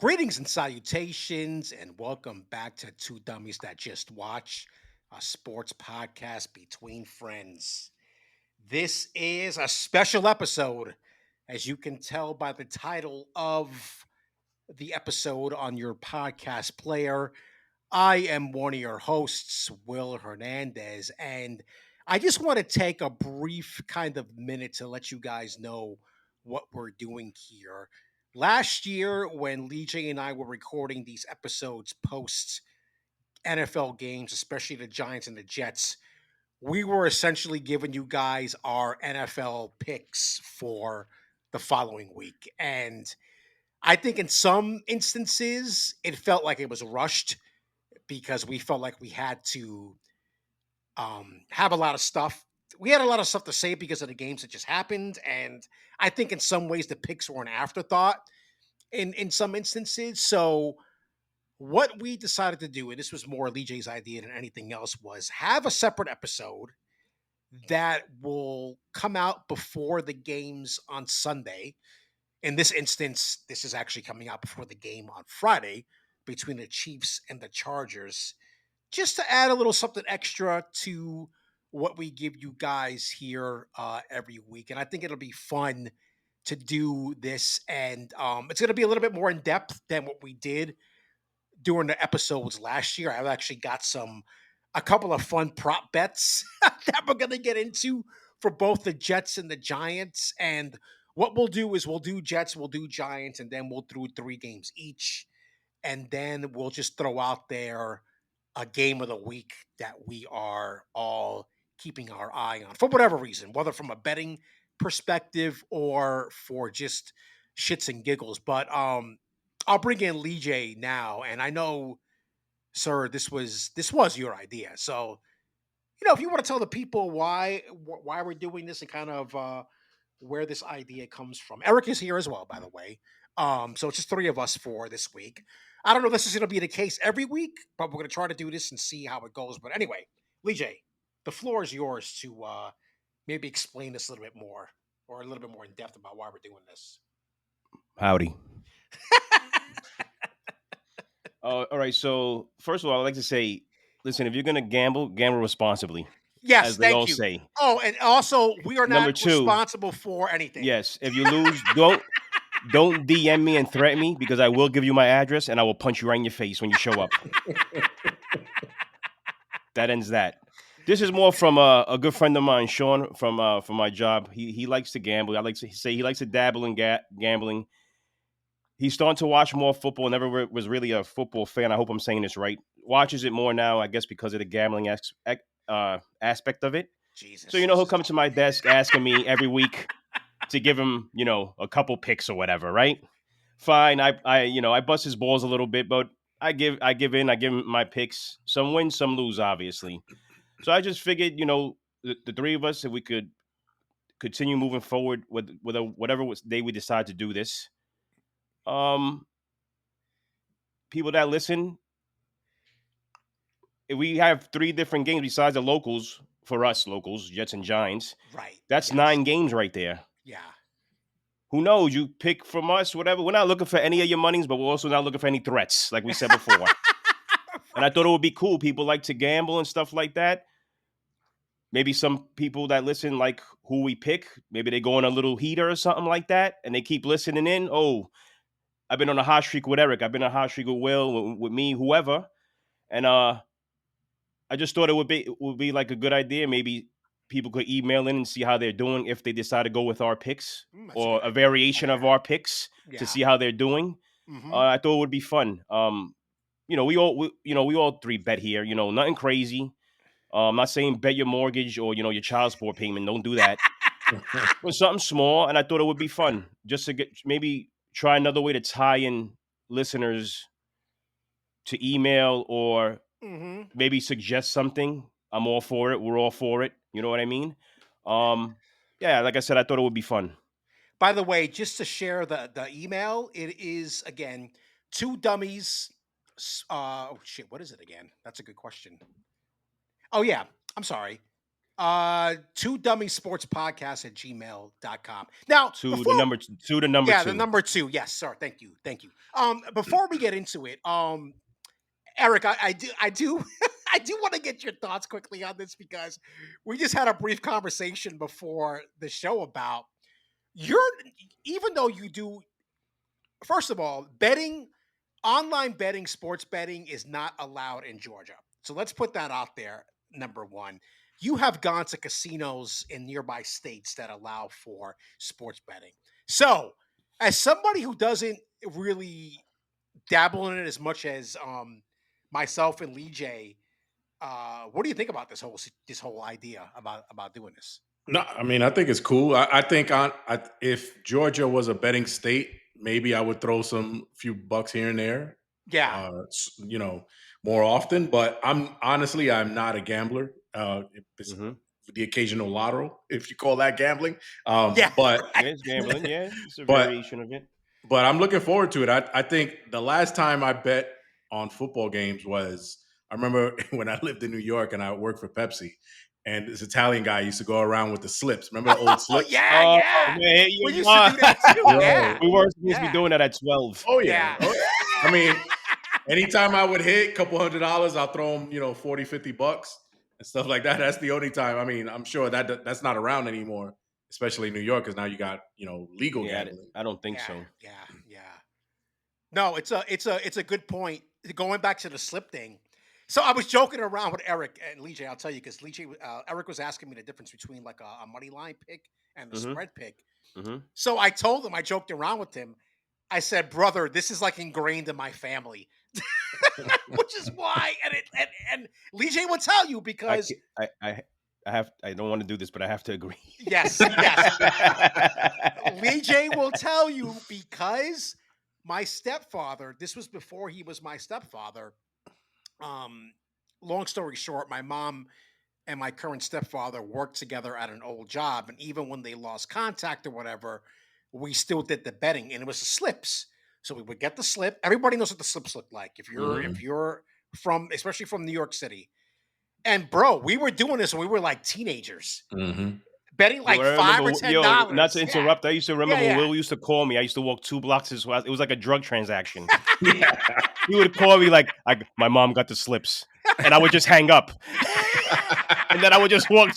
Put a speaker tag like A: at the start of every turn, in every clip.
A: Greetings and salutations, and welcome back to Two Dummies That Just Watch, a sports podcast between friends. This is a special episode, as you can tell by the title of the episode on your podcast player. I am one of your hosts, Will Hernandez, and I just want to take a brief kind of minute to let you guys know what we're doing here. Last year, when Lee J and I were recording these episodes post NFL games, especially the Giants and the Jets, we were essentially giving you guys our NFL picks for the following week. And I think in some instances, it felt like it was rushed because we felt like we had to have a lot of stuff. We had a lot of stuff to say because of the games that just happened, and I think in some ways the picks were an afterthought in some instances. So what we decided to do, and this was more Lee J's idea than anything else, was have a separate episode that will come out before the games on Sunday. In this instance, this is actually coming out before the game on Friday between the Chiefs and the Chargers, just to add a little something extra to what we give you guys here every week. And I think it'll be fun to do this. And it's going to be a little bit more in depth than what we did during the episodes last year. I've actually got a couple of fun prop bets that we're going to get into for both the Jets and the Giants. And what we'll do is we'll do Jets, we'll do Giants, and then we'll do 3 games each, and then we'll just throw out there a game of the week that we are all keeping our eye on for whatever reason, whether from a betting perspective or for just shits and giggles. But I'll bring in Lee J now, and I know, sir, this was your idea. So if you want to tell the people why we're doing this and kind of where this idea comes from. Eric is here as well, by the way. So it's just 3 of us for this week. I don't know if this is going to be the case every week, but we're going to try to do this and see how it goes. But anyway, Lee J, the floor is yours to maybe explain this a little bit more or a little bit more in depth about why we're doing this.
B: Howdy. All right. So first of all, I'd like to say, listen, if you're gonna gamble, gamble responsibly,
A: Yes,
B: as they
A: thank
B: all
A: you.
B: say.
A: Oh, and also, we are not
B: Number two,
A: responsible for anything.
B: yes, if you lose, don't DM me and threaten me because I will give you my address and I will punch you right in your face when you show up. That ends that. This is more from a good friend of mine, Sean, from my job. He likes to gamble. I like to say he likes to dabble in gambling. He's starting to watch more football. Never was really a football fan. I hope I'm saying this right. Watches it more now, I guess, because of the gambling aspect of it. So
A: Jesus,
B: he'll
A: this is
B: come to my desk asking me every week to give him a couple picks or whatever. Right? Fine. I bust his balls a little bit, but I give in. I give him my picks. Some win, some lose, obviously. So I just figured, the 3 of us, if we could continue moving forward with whatever day we decide to do this. Um, People that listen, if we have 3 different games besides the locals for us locals, Jets and Giants,
A: right.
B: that's
A: Yes.
B: 9 games right there.
A: Yeah.
B: Who knows? You pick from us, whatever. We're not looking for any of your monies, but we're also not looking for any threats, like we said before. And I thought it would be cool. People like to gamble and stuff like that. Maybe some people that listen like who we pick. Maybe they go on a little heater or something like that, and they keep listening in. Oh, I've been on a hot streak with Eric. I've been on a hot streak with Will, with me, whoever. And I just thought it would be like a good idea. Maybe people could email in and see how they're doing if they decide to go with our picks
A: That's a
B: or
A: good
B: a
A: idea. I
B: variation
A: like
B: of
A: that.
B: our picks to
A: Yeah.
B: see how they're doing.
A: Hmm.
B: I thought it would be fun. We all 3 bet here. Nothing crazy. I'm not saying bet your mortgage or your child support payment. Don't do that. But something small, and I thought it would be fun just to get maybe try another way to tie in listeners to email or
A: Hmm.
B: maybe suggest something. I'm all for it. We're all for it. You know what I mean? Um, yeah, like I said, I thought it would be fun.
A: By the way, just to share the email, it is again 2 dummies. Oh shit, what is it again? That's a good question. Oh yeah, I'm sorry. Two Dummy Sports Podcast at gmail.com. Now,
B: To the
A: before
B: number to the number
A: yeah, the
B: two.
A: number two. Yes, sir. Thank you. Thank you. Before we get into it, Eric, I do I do want to get your thoughts quickly on this because we just had a brief conversation before the show about you're even though you do first of all, betting online betting, sports betting is not allowed in Georgia. So let's put that out there. Number one, you have gone to casinos in nearby states that allow for sports betting. So, as somebody who doesn't really dabble in it as much as myself and Lee J, what do you think about this whole idea about doing this?
C: No, I mean, I think it's cool. I think if Georgia was a betting state, maybe I would throw some few bucks here and there,
A: Yeah,
C: you know, more often. But I'm not a gambler. If it's
B: Mm-hmm.
C: the occasional lotto, if you call that gambling.
A: yeah,
C: But
B: Yeah, it's gambling. Yeah, it's a
C: but
B: variation of it.
C: but I'm looking forward to it. I think the last time I bet on football games was I remember when I lived in New York and I worked for Pepsi, and this Italian guy used to go around with the slips. Remember the old
A: oh
C: slips?
A: yeah,
B: Oh
A: yeah.
B: man,
A: We
B: you
A: used to do that too.
C: Yo,
A: Yeah,
B: we weren't supposed to be
A: yeah,
B: doing that at 12.
C: oh yeah.
A: yeah.
C: Oh, I mean, anytime I would hit a couple $100, I'll throw them, 40, $50 and stuff like that. That's the only time. I mean, I'm sure that's not around anymore, especially in New York, because now you got, legal
B: Yeah,
C: gambling.
B: I don't think
A: Yeah,
B: so.
A: yeah, yeah. No, it's a good point. Going back to the slip thing. So I was joking around with Eric and Lee J. I'll tell you because Eric was asking me the difference between like a money line pick and the
B: Mm-hmm.
A: spread pick.
B: Mm-hmm.
A: So I told him I joked around with him. I said, "Brother, this is like ingrained in my family," which is why. And Lee J will tell you
B: I,
A: because
B: ca- I don't want to do this, but I have to agree.
A: yes, yes, Lee J will tell you because my stepfather. This was before he was my stepfather. um Long story short, my mom and my current stepfather worked together at an old job, and even when they lost contact or whatever, we still did the betting, and it was the slips. So we would get the slip. Everybody knows what the slips look like if you're
B: Mm-hmm.
C: Hmm.
A: if you're from, especially from New York City. And bro, we were doing this when we were like teenagers,
C: Hmm.
A: betting
B: Yo,
A: like
B: I
A: five
B: remember.
A: or ten
B: Yo, not to
A: dollars Yeah,
B: interrupt. I used to
A: yeah,
B: remember when
A: yeah.
B: Will used to call me. I used to walk 2 blocks his house. It was like a drug transaction.
C: Yeah.
B: He would call me like, "My mom got the slips," and I would just hang up. And then I would just walk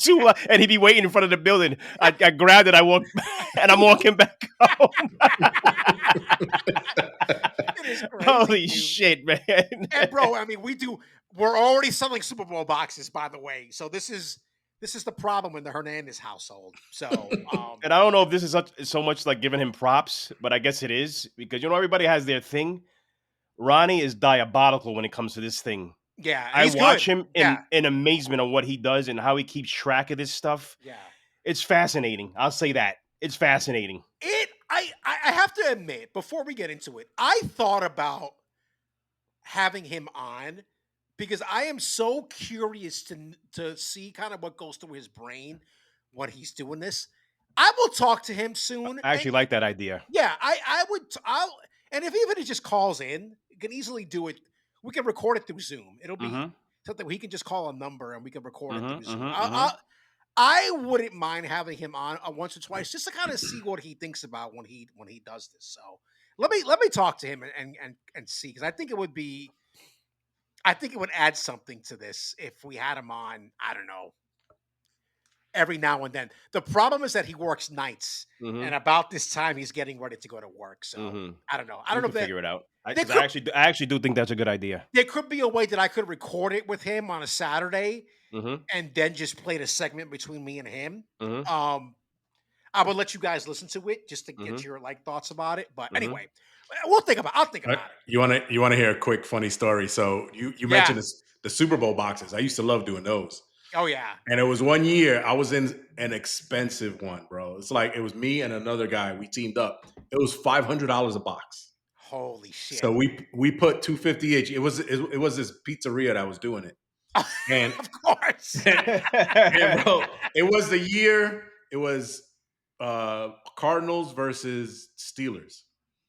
B: and he'd be waiting in front of the building. I grabbed it, I walked, and I'm walking back home.
A: It is crazy,
B: Holy
A: dude.
B: shit, man!
A: And bro, I mean, we're already selling Super Bowl boxes, by the way. So this is the problem in the Hernandez household. So
B: And I don't know if this is so much like giving him props, but I guess it is because everybody has their thing. Ronnie is diabolical when it comes to this thing.
A: yeah,
B: I
A: he's
B: watch
A: good.
B: him
A: Yeah,
B: in amazement on what he does and how he keeps track of this stuff.
A: yeah.
B: It's fascinating. I'll say that. It's fascinating.
A: I have to admit, before we get into it, I thought about having him on because I am so curious to see kind of what goes through his brain when he's doing this. I will talk to him soon.
B: I
A: And
B: actually like that idea.
A: yeah, I'll and if even he just calls in, you can easily do it. We can record it through Zoom. It'll be
B: Mm-hmm.
A: something he can just call a number and we can record it through
B: Mm-hmm.
A: Zoom.
B: Mm-hmm. Mm-hmm.
A: I wouldn't mind having him on once or twice just to kind of see what he thinks about when he does this. So let me talk to him and see because I think it would add something to this if we had him on. I don't know, every now and then. The problem is that he works nights,
B: Mm-hmm.
A: and about this time he's getting ready to go to work. So
B: Mm-hmm.
A: I don't know. I
B: We
A: don't know
B: can
A: if that
B: figure it out.
A: there
B: Because
A: could
B: I actually do think that's a good idea.
A: there could be a way that I could record it with him on a Saturday
B: Mm-hmm.
A: and then just play the segment between me and him.
B: Mm-hmm.
A: Um, I would let you guys listen to it just to
B: Mm-hmm.
A: get your like thoughts about it. But
B: Mm-hmm.
A: anyway, we'll think about. I'll think about it.
C: You want to hear a quick funny story? So you
A: Yeah.
C: mentioned the Super Bowl boxes. I used to love doing those.
A: Oh yeah.
C: And it was one year I was in an expensive one, bro. It's like it was me and another guy. We teamed up. It was $500 a box.
A: Holy
C: So
A: shit.
C: we put 250 each. It was this pizzeria that was doing it, and
A: Of course.
C: and bro, it was the year. It was Cardinals versus Steelers,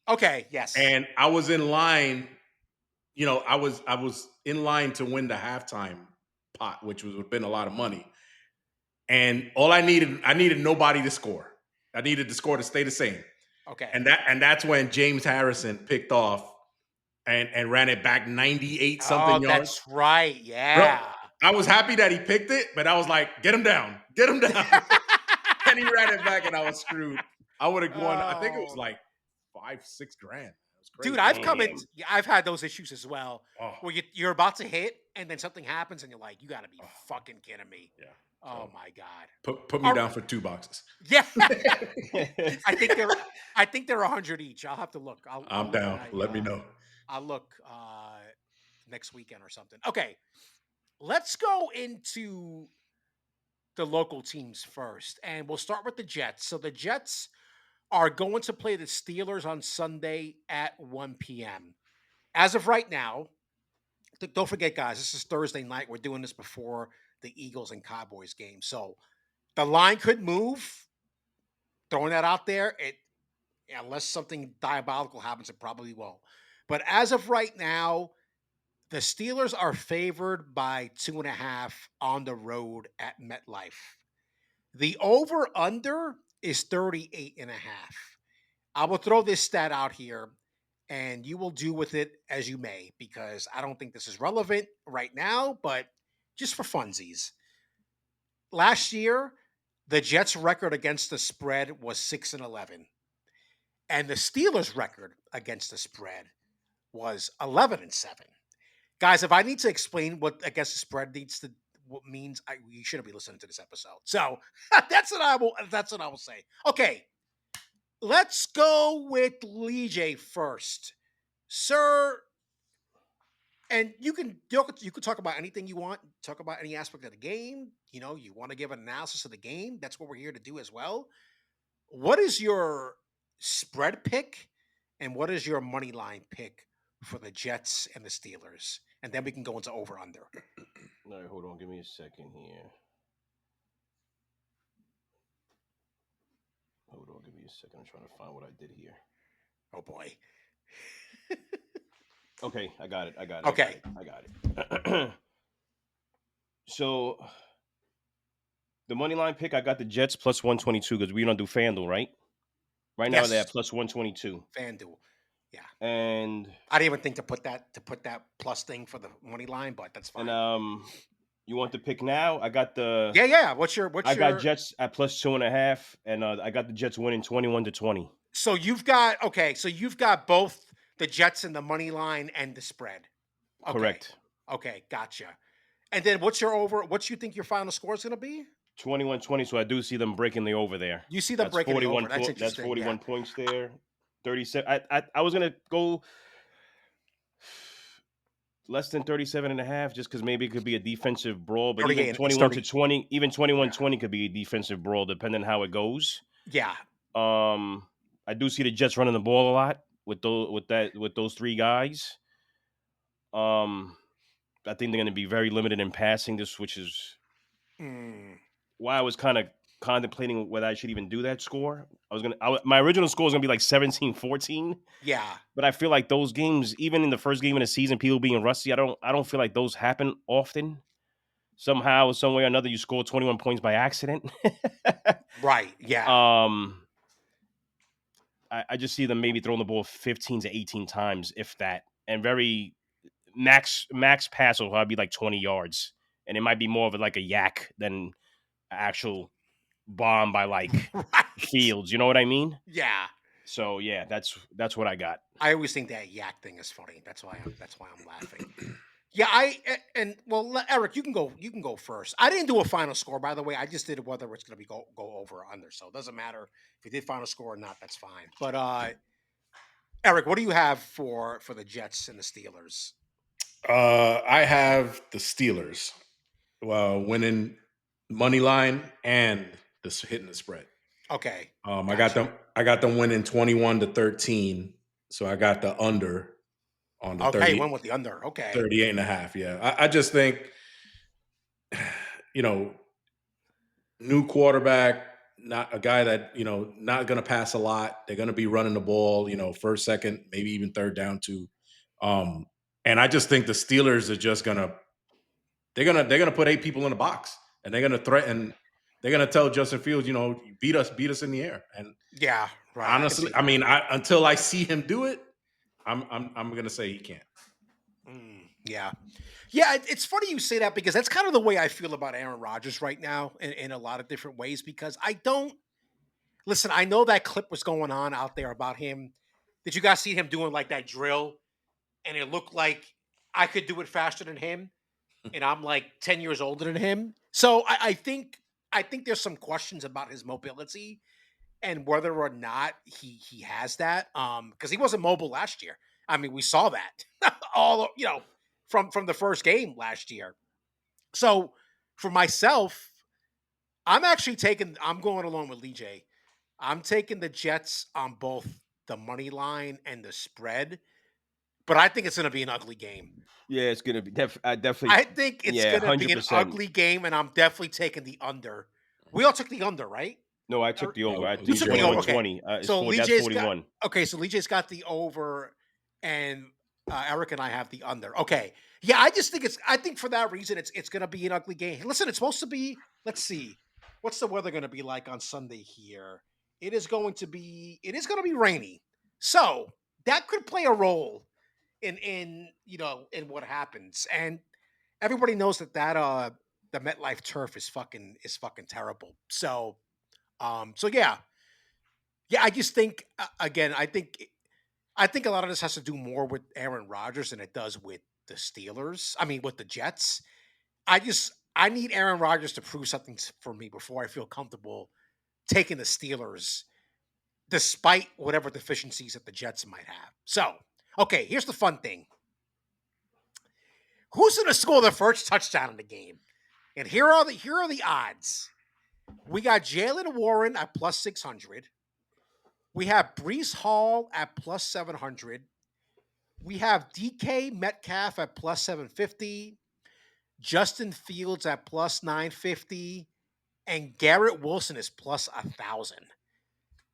A: Okay. Yes.
C: and I was in line. I was in line to win the halftime pot, which would have been a lot of money. and I needed nobody to score. I needed the score to stay the same.
A: Okay.
C: And that's when James Harrison picked off and ran it back 98
A: Oh,
C: something yards.
A: that's right.
C: Bro,
A: Yeah.
C: I was happy that he picked it, but I was like, get him down. Get him down. And he ran it back and I was screwed. I would have won, I think it was
A: Oh.
C: like 5-6 grand. It was
A: Dude,
C: crazy.
A: I've come in.
B: Damn.
A: Yeah, I've had those issues as well,
C: Oh,
A: where you're about to hit, and then something happens, and you're like, "You got to be
C: oh,
A: fucking kidding me!"
C: yeah.
A: Oh
C: So
A: my god.
C: put me
A: All
C: down for $2.
A: Yeah, I think they're I think they're 100 each. I'll have to look. I'll
C: I'm
A: look when
C: down. Let me know.
A: I'll look next weekend or something. Okay, let's go into the local teams first, and we'll start with the Jets. So the Jets are going to play the Steelers on Sunday at 1 p.m. As of right now, don't forget, guys, this is Thursday night. We're doing this before the Eagles and Cowboys game, so the line could move. Throwing that out there, unless something diabolical happens, it probably will. But as of right now, the Steelers are favored by 2.5 on the road at MetLife. The over under is 38.5. I will throw this stat out here and you will do with it as you may because I don't think this is relevant right now, but just for funsies. Last year, the Jets' record against the spread was 6-11, and the Steelers' record against the spread was 11-7. Guys, if I need to explain what against the spread needs to what means, you shouldn't be listening to this episode. So that's what I will. That's what I will say. Okay, let's go with Lee J first, sir. And you can talk about anything you want. Talk about any aspect of the game. You want to give an analysis of the game. That's what we're here to do as well. What is your spread pick, and what is your money line pick for the Jets and the Steelers? And then we can go into over under.
B: All right, hold on. Give me a second here. Hold on. Give me a second. I'm trying to find what I did here.
A: Oh boy.
B: Okay, I got it.
A: Okay.
B: I got it. So the money line pick, I got the Jets plus 122 because we don't do FanDuel, right? Right now they're at
A: Yes.
B: plus 122.
A: FanDuel. Yeah.
B: And
A: I didn't even think to put that plus thing for the money line, but that's fine.
B: you want the pick now? I got the
A: Yeah.
B: I got Jets at plus 2.5, and I got the Jets winning 21-20.
A: So you've got both the Jets and the money line and the spread. Okay.
B: Correct.
A: Okay, gotcha. And then what's your over? What you think your final score is going to be?
B: 21-20. So I do see them breaking the over there.
A: You see them
B: That's
A: breaking the
B: 41
A: over. That's
B: That's
A: interesting.
B: 41
A: Yeah.
B: points there. 37. I was gonna go less than 37 and a half just because maybe it could be a defensive brawl, but even
A: 38. It's 30.
B: 21-20, even 21-20 could be a defensive brawl depending on how it goes.
A: Yeah.
B: I do see the Jets running the ball a lot with those three guys. I think they're going to be very limited in passing this, which is why I was kind of contemplating whether I should even do that score. My original score was going to be like 17-14.
A: Yeah.
B: But I feel like those games, even in the first game of the season, people being rusty, I don't feel like those happen often. Somehow, some way or another, you score 21 points by accident.
A: Right. Yeah.
B: I just see them maybe throwing the ball 15 to 18 times, if that, and very max pass will probably be like 20 yards, and it might be more of like a yak than an actual bomb by like
A: right.
B: Fields. You know what I mean?
A: Yeah.
B: So yeah, that's what I got.
A: I always think that yak thing is funny. That's why I'm laughing. Yeah, Eric, you can go first. I didn't do a final score, by the way. I just did whether it's going to be go over or under. So it doesn't matter if you did final score or not. That's fine. But Eric, what do you have for the Jets and the Steelers?
C: I have the Steelers winning money line and hitting the spread.
A: Okay.
C: Gotcha. I got them winning 21-13. So I got the under on the 30.
A: Went with the under. Okay.
C: 38 and a half. Yeah. I just think, new quarterback, not a guy that, not going to pass a lot. They're going to be running the ball, first, second, maybe even third down too. And I just think the Steelers are just they're gonna put 8 people in the box and they're gonna they're gonna tell Justin Fields, beat us in the air. And
A: Yeah, right. I can
C: honestly,
A: see
C: I
A: that.
C: mean, until I see him do it, I'm gonna say he can't.
A: Yeah. Yeah, it's funny you say that because that's kind of the way I feel about Aaron Rodgers right now in a lot of different ways because I don't listen. I know that clip was going on out there about him. Did you guys see him doing like that drill and it looked like I could do it faster than him and I'm like 10 years older than him? So I think there's some questions about his mobility and whether or not he has that because he wasn't mobile last year. I mean, we saw that all from the first game last year. So for myself, I'm going along with Lee J. I'm taking the Jets on both the money line and the spread, but I think it's going to be an ugly game.
B: Yeah, it's gonna be definitely.
A: I think it's
B: Yeah,
A: going to be
B: hundred
A: an
B: percent.
A: ugly game, and I'm definitely taking the under. We all took the under, right?
B: No, I took the over.
C: No,
B: I
A: You
B: think
C: Lee
A: took
C: J
A: the
C: went
A: over.
B: twenty-one
A: Okay.
C: over.
B: twenty. It's
A: So
B: four.
A: Lee
B: That's
A: J's got
B: 41.
A: okay. So Lee J's got the over, and Eric and I have the under. Okay. Yeah, I just think I think for that reason, it's going to be an ugly game. Listen, it's supposed to be. Let's see, what's the weather going to be like on Sunday here? It is going to be rainy, so that could play a role in what happens. And everybody knows that the MetLife turf is fucking terrible. So yeah, I just think again, I think a lot of this has to do more with Aaron Rodgers than it does with the Steelers. I mean, with the Jets. I need Aaron Rodgers to prove something for me before I feel comfortable taking the Steelers, despite whatever deficiencies that the Jets might have. So, okay, here's the fun thing: who's going to score the first touchdown in the game? And here are the odds. We got Jalen Warren at plus 600. We have Brees Hall at plus 700. We have DK Metcalf at plus 750. Justin Fields at plus 950. And Garrett Wilson is plus 1,000.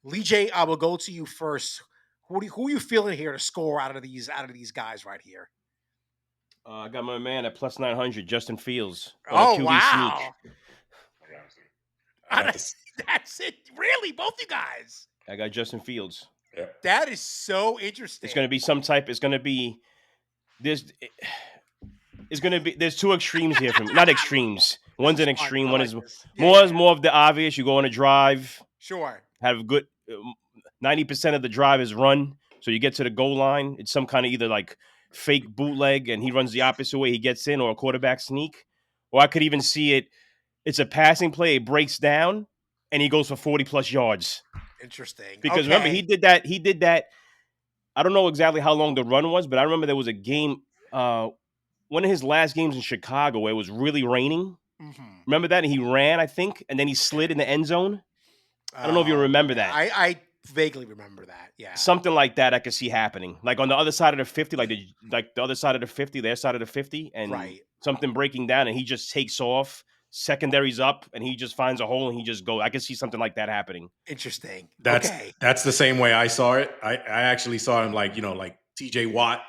A: Lee J, I will go to you first. Who are you feeling here to score out of these guys right here?
B: I got my man at plus 900, Justin Fields on a
A: Oh
B: QB sneak.
A: wow,
C: I got this.
A: that's it. Really, both you guys.
B: I got Justin Fields.
C: Yeah.
A: That is so interesting.
B: It's going to be some type. It's going to be this. It's going to be. There's two extremes here from not extremes. One's an extreme.
A: I
B: One
A: like
B: is
A: this.
B: more
A: Yeah,
B: is more of the obvious. You go on a drive,
A: sure.
B: have a good 90% of the drive is run. So you get to the goal line. It's some kind of either like fake bootleg and he runs the opposite way. He gets in, or a quarterback sneak. Or I could even see it. It's a passing play. It breaks down and he goes for 40 plus yards.
A: Interesting.
B: Because remember,
A: Okay.
B: he did that. He did that. I don't know exactly how long the run was, but I remember there was a game, one of his last games in Chicago where it was really raining.
A: Mhm.
B: Remember that? And he ran, I think, and then he slid in the end zone. I don't know if you remember
A: Yeah,
B: that.
A: I vaguely remember that. Yeah.
B: Something like that I could see happening. Like on the other side of the 50, like the other side of the 50, their side of the 50, and
A: Right.
B: something breaking down and he just takes off, secondary's up, and he just finds a hole and he just goes. I could see something like that happening.
A: Interesting.
C: That's
A: Okay.
C: that's the same way I saw it. I actually saw him like TJ Watt,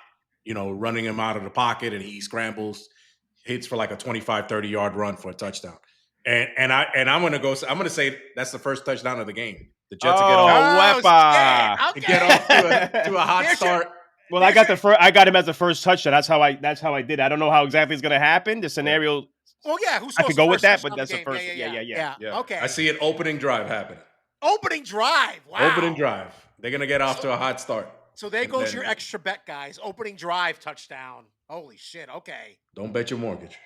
C: running him out of the pocket and he scrambles, hits for like a 25, 30-yard run for a touchdown. I'm gonna say that's the first touchdown of the game. The Jets will get off
B: Oh,
A: Oh shit.
B: wepa.
C: to
A: Okay.
C: get off to a hot
A: There's your-
C: start.
B: Well, I got the first. I got him as the first touchdown. That's how I did. I don't know how exactly it's gonna happen. The scenario.
A: Well, yeah. Who
B: I
A: scores
B: could
A: the
B: go with
A: first
B: that, but
A: touchdown of
B: that's
A: the
B: the
A: game?
B: first.
A: Yeah.
C: Yeah.
A: Okay.
C: I see an opening drive happening.
A: Opening drive. Wow.
C: Opening drive. They're gonna get off to a hot start.
A: So there
C: And
A: goes
C: then-
A: your extra bet, guys. Opening drive touchdown. Holy shit. Okay.
C: Don't bet your mortgage.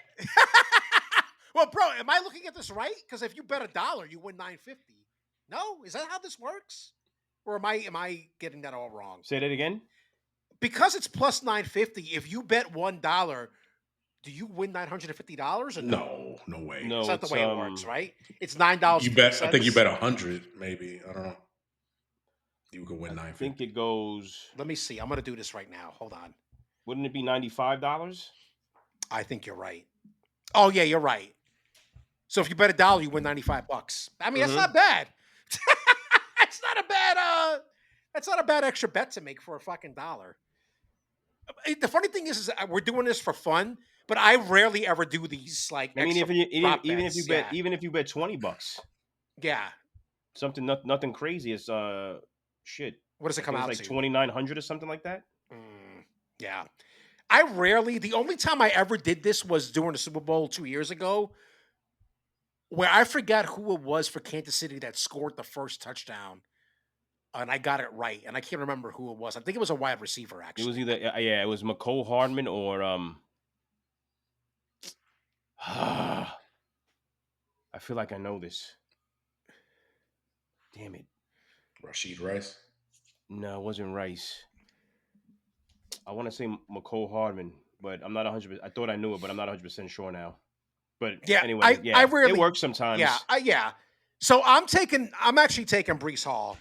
A: Well, bro, am I looking at this right? Because if you bet $1, you win $9.50. No, is that how this works? Or am I getting that all wrong?
B: Say that again.
A: Because it's plus $9.50. If you bet $1, do you win $950 or no?
C: No way.
B: No,
A: That's not the
B: it's,
A: way it works, right? It's $9.
C: You bet. I think you bet 100, maybe. I don't know. You could win
B: I
C: 950.
B: think it goes.
A: Let me see. I'm gonna do this right now. Hold on.
B: Wouldn't it be $95?
A: I think you're right. Oh yeah, you're right. So if you bet $1, you win $95. I mean, that's not bad. That's not a bad. That's not a bad extra bet to make for a fucking dollar. The funny thing is we're doing this for fun, But I rarely ever do these like
B: I mean,
A: extra
B: if you,
A: prop
B: even if you
A: bets.
B: bet
A: Yeah,
B: even if you bet $20,
A: yeah.
B: something nothing crazy. It's shit.
A: What does it
B: I
A: come
B: think it's
A: out
B: like
A: to?
B: 2,900 or something like that.
A: Yeah. I rarely. The only time I ever did this was during the Super Bowl 2 years ago, where I forgot who it was for Kansas City that scored the first touchdown, and I got it right, and I can't remember who it was. I think it was a wide receiver,
B: It was
A: actually.
B: either yeah, it was McCole Hardman or I feel like I know this. Damn it.
C: Rashid Rice.
B: No, it wasn't Rice. I want to say McCole Hardman, but I'm not 100. I thought I knew it, but I'm not 100% sure now. But
A: Yeah,
B: anyway,
A: I
B: yeah, it
A: rarely.
B: works
A: Yeah,
B: sometimes.
A: yeah. So I'm actually taking Brees Hall.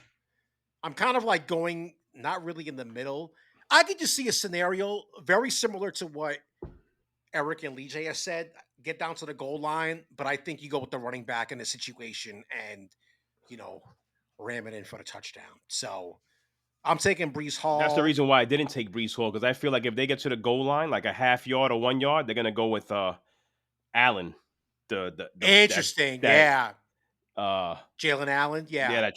A: I'm kind of like going not really in the middle. I could just see a scenario very similar to what Eric and Lee J has said. Get down to the goal line, but I think you go with the running back in the situation and you know ram it in for the touchdown. So I'm taking Brees
B: That's the
A: Hall.
B: reason why I didn't take Brees Hall because I feel like if they get to the goal line, like a half yard or 1 yard, they're gonna go with Allen, the
A: Interesting,
B: that
A: yeah.
B: uh
A: Jalen Allen,
B: yeah
A: yeah,
B: that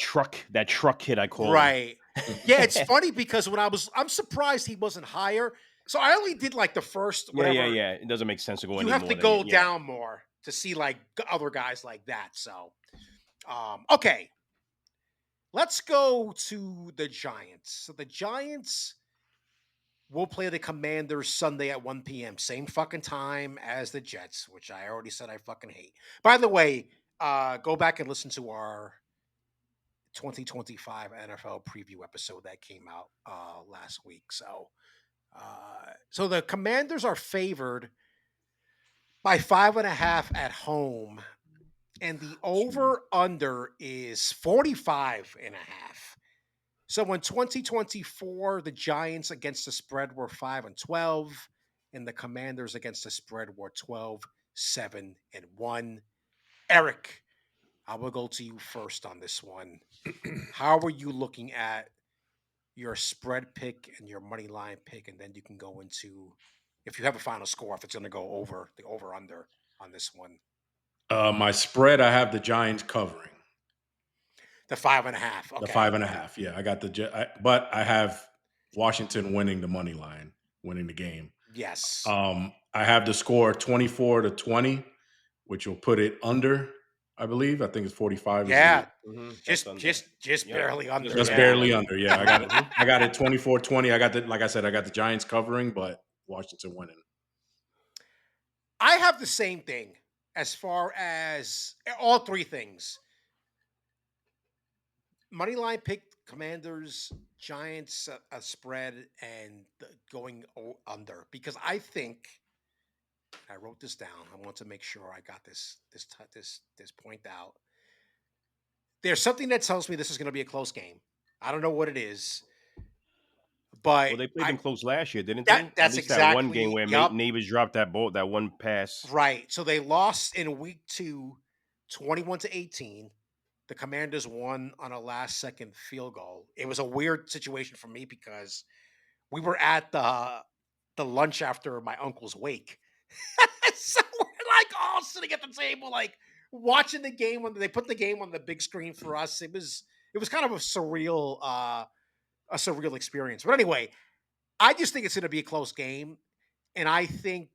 B: truck kid I call him.
A: right. Yeah, it's funny because I'm surprised he wasn't higher. So I only did like the first whatever.
B: Yeah. It doesn't make sense to go
A: You
B: any
A: have to
B: more than
A: go
B: yeah.
A: down more to see like other guys like that. So, okay, let's go to the Giants. So the Giants will play the Commanders Sunday at 1 p.m. Same fucking time as the Jets, which I already said I fucking hate. By the way, go back and listen to our 2025 NFL preview episode that came out last week. So the Commanders are favored by 5.5 at home, and the over under is 45.5. So in 2024, the Giants against the spread were 5-12, and the Commanders against the spread were 12-7-1. Eric, I will go to you first on this one. How are you looking at your spread pick and your money line pick, and then you can go into if you have a final score, if it's going to go over the over under on this one.
C: My spread, I have the Giants covering
A: The 5.5.
C: the
A: Okay.
C: 5.5. Yeah, I got but I have Washington winning the money line, winning the game.
A: Yes.
C: I have the score 24-20, which will put it under. I believe. I think it's 45 is the
A: Yeah.
B: That's
A: Just
B: under.
A: just just
B: Yep.
A: barely under.
B: Just
C: just
A: Yeah.
B: barely
C: barely
B: under.
C: under. Yeah, I got it.
B: Mhm.
C: I got it 24-20. I got the like I said, I got the Giants covering, but Washington winning.
A: I have the same thing as far as all three things. Money line pick Commanders, Giants a spread, and going under because I think I wrote this down. I want to make sure I got this point out. There's something that tells me this is going to be a close game. I don't know what it is, but
B: Well, they played
A: I
B: them close last year, didn't
A: that
B: they? At
A: that's
B: least that one game
A: exactly
B: where
A: yup.
B: Neighbors dropped that ball, that one pass.
A: Right. So they lost in week 2, 21-18. The Commanders won on a last second field goal. It was a weird situation for me because we were at the lunch after my uncle's wake. So we're like all sitting at the table, like watching the game when they put the game on the big screen for us. It was kind of a surreal experience. But anyway, I just think it's gonna be a close game. And I think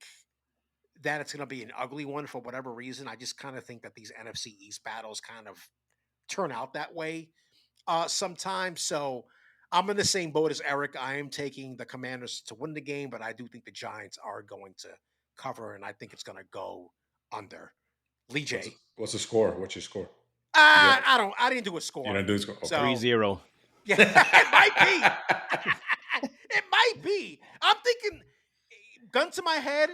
A: that it's going to be an ugly one for whatever reason. I just kind of think that these NFC East battles kind of turn out that way sometimes. So I'm in the same boat as Eric. I am taking the Commanders to win the game, but I do think the Giants are going to cover, and I think it's going to go under. Lee J.
C: What's the score? What's your score? You got,
A: I didn't do a
C: you
A: score.
C: don't do the score. Okay.
A: So
B: 3-0.
A: yeah, it might be. It might be. I'm thinking, gun to my head,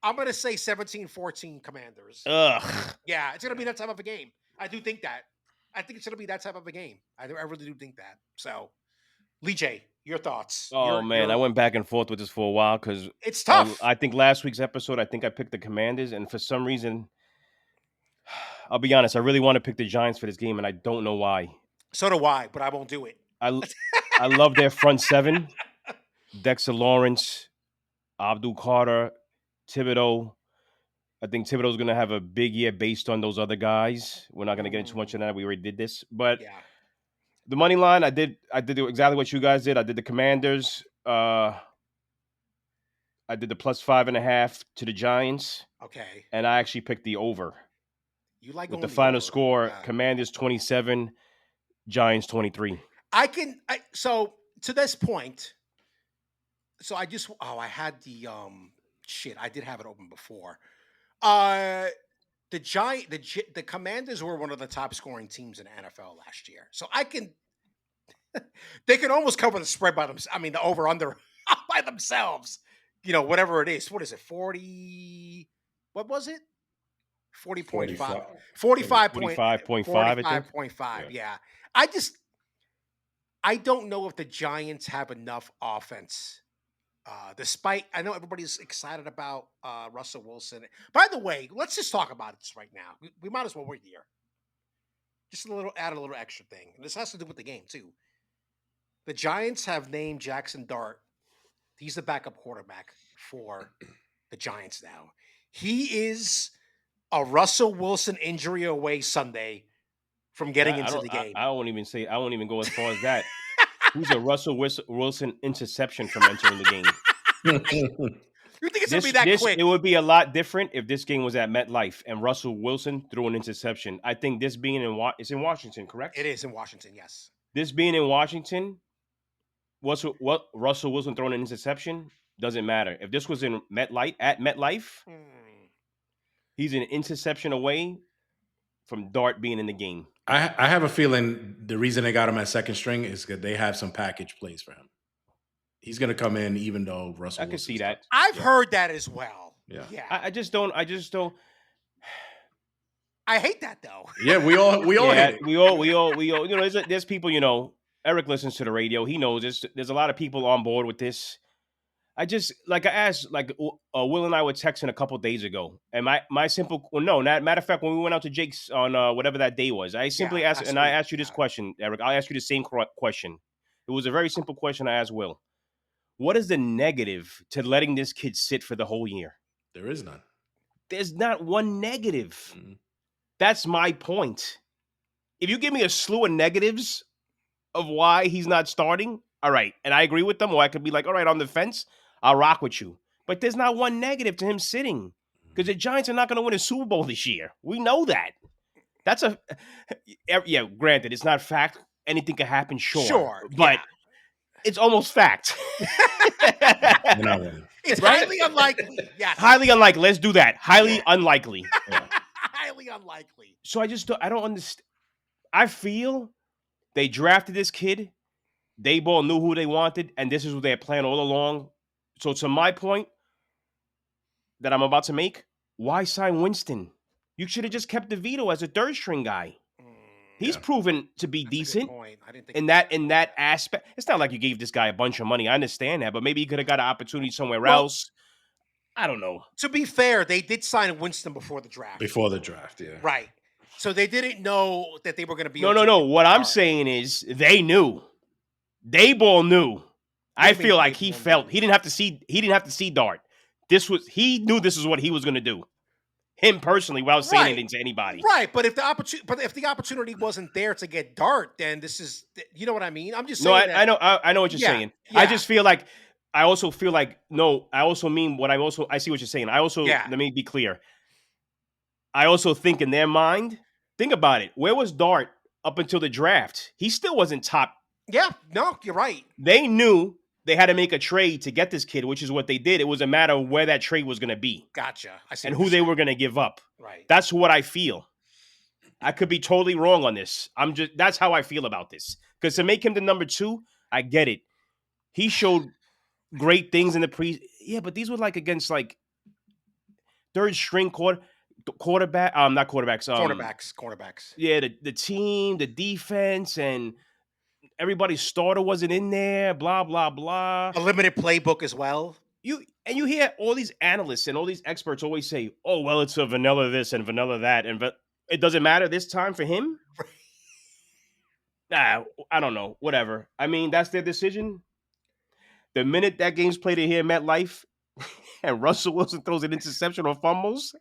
A: I'm going to say 17-14 Commanders.
B: Ugh.
A: Yeah, it's going to be that type of a game. I do think that. I think it's going to be that type of a game. I really do think that. So, Lee J, your thoughts?
B: Oh man, I went back and forth with this for a while because
A: It's tough.
B: I think last week's episode, I think I picked the Commanders, and for some reason, I'll be honest, I really want to pick the Giants for this game, and I don't know why.
A: So do I, but I won't do it.
B: I love their front seven: Dexter Lawrence, Abdul Carter, Thibodeau. I think Thibodeau's going to have a big year based on those other guys. We're not going to get into much of that. We already did this, but
A: Yeah.
B: the money line, I did exactly what you guys did. I did the Commanders. I did the +5.5 to the Giants,
A: Okay.
B: and I actually picked the over
A: You like
B: with the
A: going the
B: final
A: over.
B: score:
A: Yeah.
B: Commanders 27, Giants 23.
A: So to this point, so I had I did have it open before. Uh the Commanders were one of the top scoring teams in the NFL last year. So they can almost cover the spread by themselves. I mean, the over under by themselves. Whatever it is. What is it? 40 what was it? 40.5.
C: 45.
A: 45 point
B: 45.5, I think.
A: 45.5.
C: Yeah.
A: Yeah. I don't know if the Giants have enough offense. Despite I know everybody's excited about Russell Wilson. By the way, let's just talk about this right now. We might as well wait here. Just add a little extra thing. And this has to do with the game too. The Giants have named Jackson Dart. He's the backup quarterback for the Giants now. He is a Russell Wilson injury away Sunday from getting into the game.
B: I won't even say. I won't even go as far as that. He's a Russell Wilson interception from entering the game.
A: You think it's gonna be that quick?
B: It would be a lot different if this game was at MetLife and Russell Wilson threw an interception. I think this being it's in Washington, correct?
A: It is in Washington, yes.
B: This being in Washington, what Russell Wilson throwing an interception doesn't matter. If this was in MetLife, he's an interception away from Dart being in the game.
C: I have a feeling the reason they got him at second string is because they have some package plays for him. He's going to come in even though Russell.
B: I can see that.
A: I've heard that as well.
C: Yeah.
B: I just don't.
A: I hate that though.
C: Yeah, we all hate it.
B: We all. You know, there's people. You know, Eric listens to the radio. He knows there's a lot of people on board with this. I asked, Will and I were texting a couple days ago, and my simple, matter of fact, when we went out to Jake's on whatever that day was, I simply asked, and I asked you this question, Eric. I'll ask you the same question. It was a very simple question I asked Will. What is the negative to letting this kid sit for the whole year?
C: There is none.
B: There's not one negative. Mm-hmm. That's my point. If you give me a slew of negatives of why he's not starting, all right, and I agree with them, or I could be like, all right, on the fence, I'll rock with you. But there's not one negative to him sitting because the Giants are not going to win a Super Bowl this year. We know that. Granted, it's not fact. Anything can happen, sure. But it's almost fact.
A: It's highly unlikely. Yes.
B: Highly unlikely. Let's do that. Highly unlikely.
A: Yeah. Highly unlikely.
B: So I don't understand. I feel they drafted this kid. Daboll knew who they wanted, and this is what they had planned all along. So to my point that I'm about to make, why sign Winston? You should have just kept DeVito as a third string guy. He's proven to be decent in that aspect. It's not like you gave this guy a bunch of money. I understand that, but maybe he could have got an opportunity somewhere else. I don't know.
A: To be fair, they did sign Winston before the draft.
C: Yeah.
A: Right. So they didn't know that they were going to be.
B: No. What I'm saying is they knew. Daboll knew. I feel like he felt he didn't have to see Dart. He knew this is what he was going to do. Him personally, without saying anything to anybody.
A: Right, but if the opportunity wasn't there to get Dart, then this is, you know what I mean? I'm just saying.
B: I know what you're saying. Yeah. I just feel like I also mean what I see what you're saying. Let me be clear. I also think in their mind, think about it. Where was Dart up until the draft? He still wasn't top.
A: Yeah, no, you're right.
B: They knew they had to make a trade to get this kid, which is what they did. It was a matter of where that trade was going to be.
A: Gotcha. I see.
B: And who they were going to give up.
A: Right.
B: That's what I feel. I could be totally wrong on this. That's how I feel about this. Because to make him the number 2, I get it. He showed great things in the yeah, but these were against third string quarterback. Not quarterbacks.
A: Cornerbacks.
B: Yeah, the team, the defense, and everybody's starter wasn't in there, blah, blah, blah.
A: A limited playbook as well.
B: You hear all these analysts and all these experts always say, oh, well, it's a vanilla this and vanilla that. But it doesn't matter this time for him? Nah, I don't know. Whatever. I mean, that's their decision. The minute that game's played in here at MetLife, and Russell Wilson throws an interception or fumbles,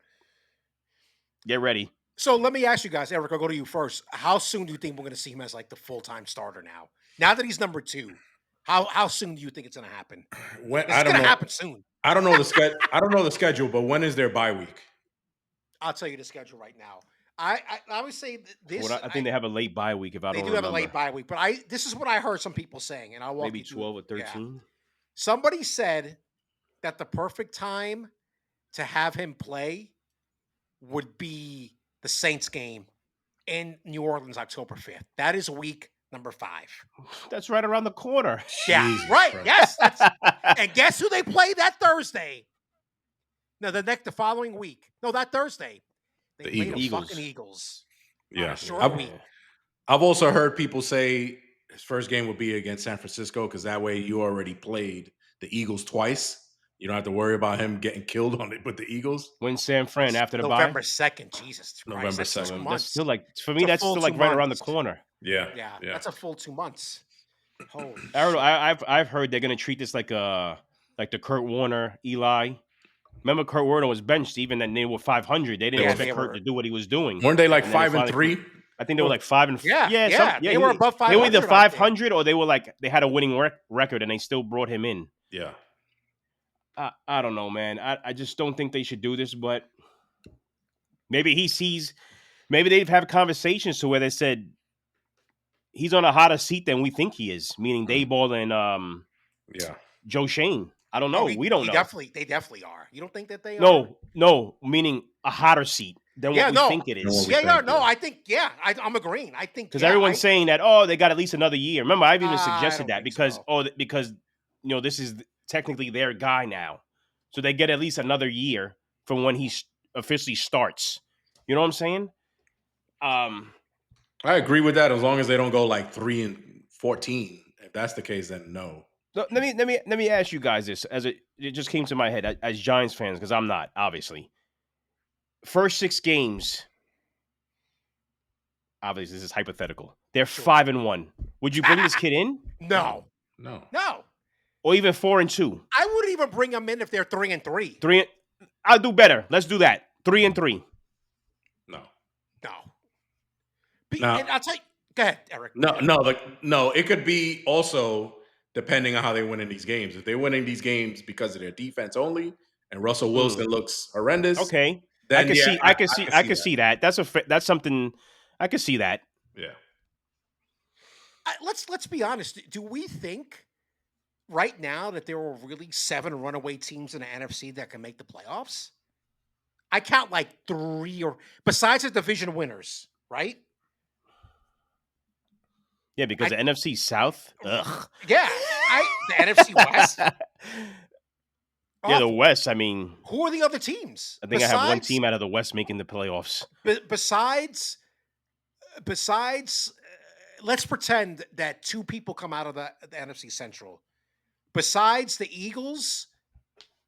B: get ready.
A: So let me ask you guys, Eric, I'll go to you first. How soon do you think we're going to see him as like the full-time starter now? Now that he's number 2, how soon do you think it's going to happen?
C: When
A: It's
C: I don't
A: going to
C: know.
A: happen soon.
C: I don't know the schedule. I don't know the schedule, but when is their bye week?
A: I'll tell you the schedule right now. I would say this.
B: I think they have a late bye week if I
A: they
B: don't
A: do
B: remember.
A: have a late bye week, but this is what I heard some people saying, and I'll walk
B: Maybe
A: you through.
B: 12 or
A: Yeah.
B: 13.
A: Somebody said that the perfect time to have him play would be the Saints game in New Orleans, October 5th. That is week number 5.
B: That's right around the corner.
A: Yeah,
C: Jesus
A: right.
C: Christ.
A: Yes, and guess who they play that Thursday? No, the following week. No, that Thursday. They
C: The
A: play the
B: Eagles.
A: fucking Eagles.
C: Yeah,
A: Short week.
C: I've also heard people say his first game would be against San Francisco because that way you already played the Eagles twice. You don't have to worry about him getting killed on it with the Eagles.
B: When San Fran after the
A: November
B: bye.
A: 2nd. Jesus Christ.
C: November
A: That's 2
C: 2nd.
B: That's
A: months.
B: still like for
A: It's
B: me.
A: a
B: That's
A: full
B: still like
A: 2
B: right around the
A: months.
B: corner.
C: Yeah,
A: Yeah, that's a full 2 months. Holy
B: I don't know.
A: shit.
B: I've heard they're gonna treat this like the Kurt Warner, Eli. Remember, Kurt Warner was benched even then they were 500. They didn't
C: Yeah,
B: expect
A: they
B: Kurt
A: were.
B: to do what he was doing.
C: Weren't they like
B: And then
C: 5 and
B: finally-
C: 3?
B: I think they were like 5 and
A: Yeah, they were above
B: They were either
A: 500, I think.
B: 500 or they were like they had a winning record and they still brought him in.
C: Yeah.
B: I don't know, man. I just don't think they should do this, but maybe he sees. Maybe they've had conversations to where they said he's on a hotter seat than we think he is, meaning Dayball and
C: Yeah.
B: Joe Shane. I don't know. We don't know.
A: They definitely are. You don't think that they are?
B: No, meaning a hotter seat than what we think it
C: Than what
B: is.
C: we
A: Yeah,
C: think,
A: no,
C: yeah.
A: I think, I'm agreeing. I think
B: Because everyone's saying that they got at least another year. Remember, I've even
A: I
B: suggested
A: don't
B: that
A: think
B: because
A: so.
B: because this is technically their guy now, so they get at least another year from when he officially starts. You know what I'm saying?
C: I agree with that as long as they don't go like 3 and 14. If that's the case, then no.
B: So let me ask you guys this as it just came to my head as Giants fans because I'm not obviously. First 6 games, obviously this is hypothetical. They're 5-1. Would you bring this kid in,
A: No.
C: No.
B: or even 4-2?
A: I wouldn't even bring them in if they're 3 and 3.
B: I'll do better. Let's do that. 3-3.
C: No.
A: No.
C: No.
A: And I'll tell you. Go ahead, Eric.
C: No. It could be also depending on how they win in these games. If they're winning these games because of their defense only, and Russell Wilson looks horrendous,
B: Okay,
C: then
B: I can see that. That's something I can see that.
C: Yeah.
A: Let's be honest. Do we think right now that there are really 7 runaway teams in the NFC that can make the playoffs? I count like 3 or besides the division winners, right?
B: Yeah, because the NFC South. Ugh.
A: Yeah, the NFC West.
B: Yeah, the West. I mean,
A: who are the other teams?
B: I think I have one team out of the West making the playoffs.
A: Besides, let's pretend that 2 people come out of the NFC Central. Besides the Eagles,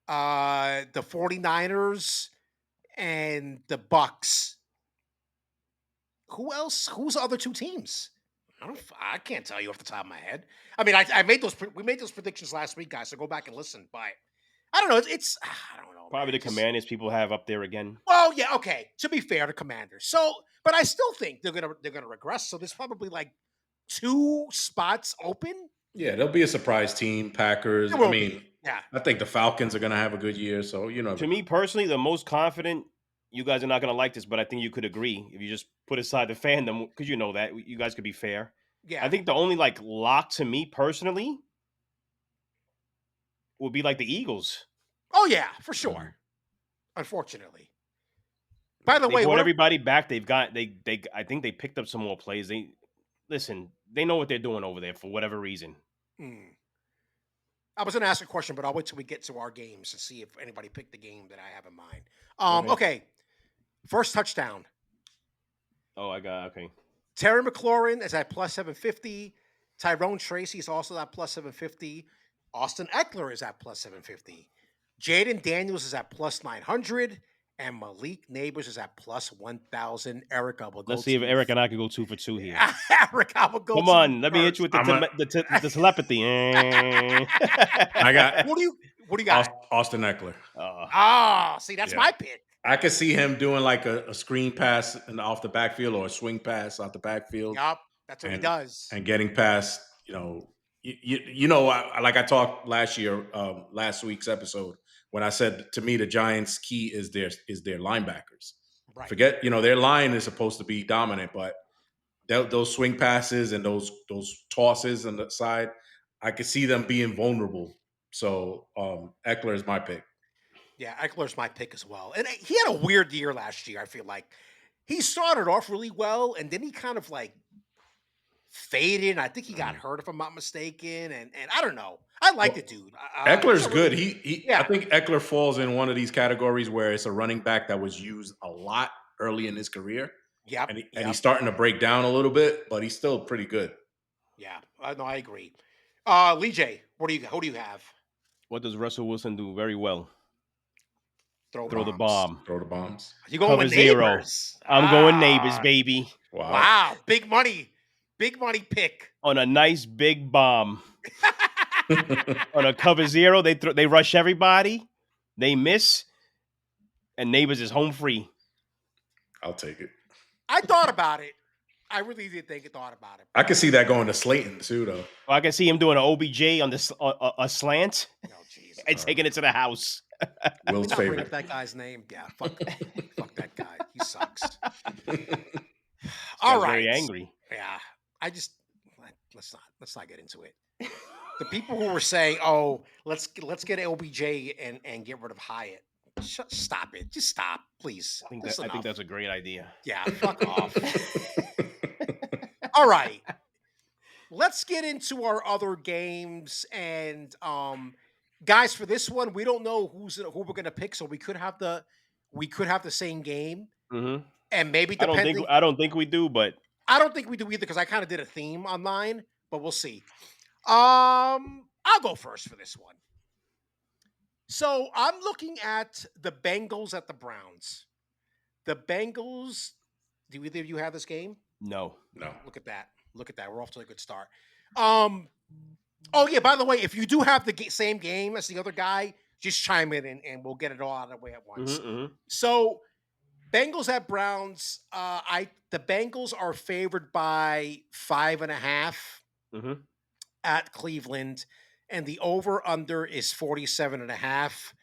A: the 49ers, and the Bucks, who else? Who's the other 2 teams? I can't tell you off the top of my head. I mean, we made those predictions last week, guys. So go back and listen. But I don't know. It's I don't know.
B: Probably
A: man.
B: the Commanders people have up there again.
A: Well, yeah, okay. To be fair, the Commanders. So, but I still think they're gonna regress. So there's probably like 2 spots open.
C: Yeah, there'll be a surprise team. Packers.
A: There will
C: I mean,
A: be. Yeah.
C: I think the Falcons are going to have a good year. So
B: To me personally, the most confident. You guys are not going to like this, but I think you could agree if you just put aside the fandom because you know that you guys could be fair.
A: Yeah.
B: I think the only lock to me personally would be like the Eagles.
A: Oh yeah, for sure. Unfortunately. By the
B: They
A: way,
B: brought everybody back. They've got they. I think they picked up some more plays. They know what they're doing over there for whatever reason.
A: I was going to ask a question, but I'll wait till we get to our games and see if anybody picked the game that I have in mind. Okay. First touchdown.
B: Oh, okay.
A: Terry McLaurin is at plus 750. Tyrone Tracy is also at plus 750. Austin Eckler is at plus 750. Jaden Daniels is at plus 900. And Malik Neighbors is at plus 1,000. Eric, I will go.
B: Let's see if Eric and I can go 2 for 2 here.
A: Eric, I will go.
B: Come on, let me hit you with the telepathy.
C: I got.
A: What do you got?
C: Austin Eckler.
B: Oh,
A: Oh, see, that's
C: Yeah.
A: my pick.
C: I could see him doing like a screen pass and off the backfield or a swing pass off the backfield
A: Yup, that's what he
C: and
A: does.
C: getting past, like I talked last week's episode when I said to me the Giants' key is their linebackers.
A: Right.
C: Forget, their line is supposed to be dominant, but those swing passes and those tosses on the side, I could see them being vulnerable. So Eckler is my pick.
A: Yeah, Eckler's my pick as well. And he had a weird year last year, I feel like. He started off really well, and then he kind of like faded. I think he got hurt, if I'm not mistaken. And I don't know. I like
C: Well,
A: the dude.
C: Eckler's
A: He's a really,
C: good. I
A: yeah,
C: think Eckler falls in one of these categories where it's a running back that was used a lot early in his career,
A: yep,
C: and he's
A: yep,
C: starting to break down a little bit, but he's still pretty good.
A: yeah. No, I agree. Lee J, who do you have?
B: What does Russell Wilson do very well?
A: Throw
B: Throw the
A: bombs.
B: bomb.
C: Throw the bombs.
A: You going
B: Cover
A: with
B: zero.
A: neighbors?
B: I'm going neighbors,
A: Ah,
B: baby.
C: Wow.
A: wow, big money pick.
B: On a nice big bomb. On a cover zero, they rush everybody. They miss. And neighbors is home free.
C: I'll take it.
A: I thought about it. I really did thought about it.
C: I can see that going to Slayton too, though.
B: I can see him doing an OBJ on a slant
A: Oh, jeez.
B: and taking it to the house.
C: Will's
A: Not bring
C: favorite.
A: up that guy's name. Yeah, fuck that guy. He sucks. All
B: Guy's
A: right.
B: very angry.
A: Yeah, let's not get into it. The people who were saying, "Oh, let's get OBJ and get rid of Hyatt." Stop it. Just stop, please.
B: I think
A: That's enough.
B: that's a great idea.
A: Yeah, fuck off. All right. Let's get into our other games and guys, for this one, we don't know who we're gonna pick, so we could have the same game,
B: Mm-hmm.
A: and maybe
B: I don't think we do, but
A: I don't think we do either because I kind of did a theme on mine, but we'll see. I'll go first for this one. So I'm looking at the Bengals at the Browns. The Bengals. Do either of you have this game?
B: no.
A: Look at that. We're off to a good start. Oh yeah. By the way, if you do have the same game as the other guy, just chime in and we'll get it all out of the way at once.
B: Mm-hmm.
A: So, Bengals at Browns. The Bengals are favored by 5.5
B: Mm-hmm.
A: at Cleveland, and the over under is 47.5.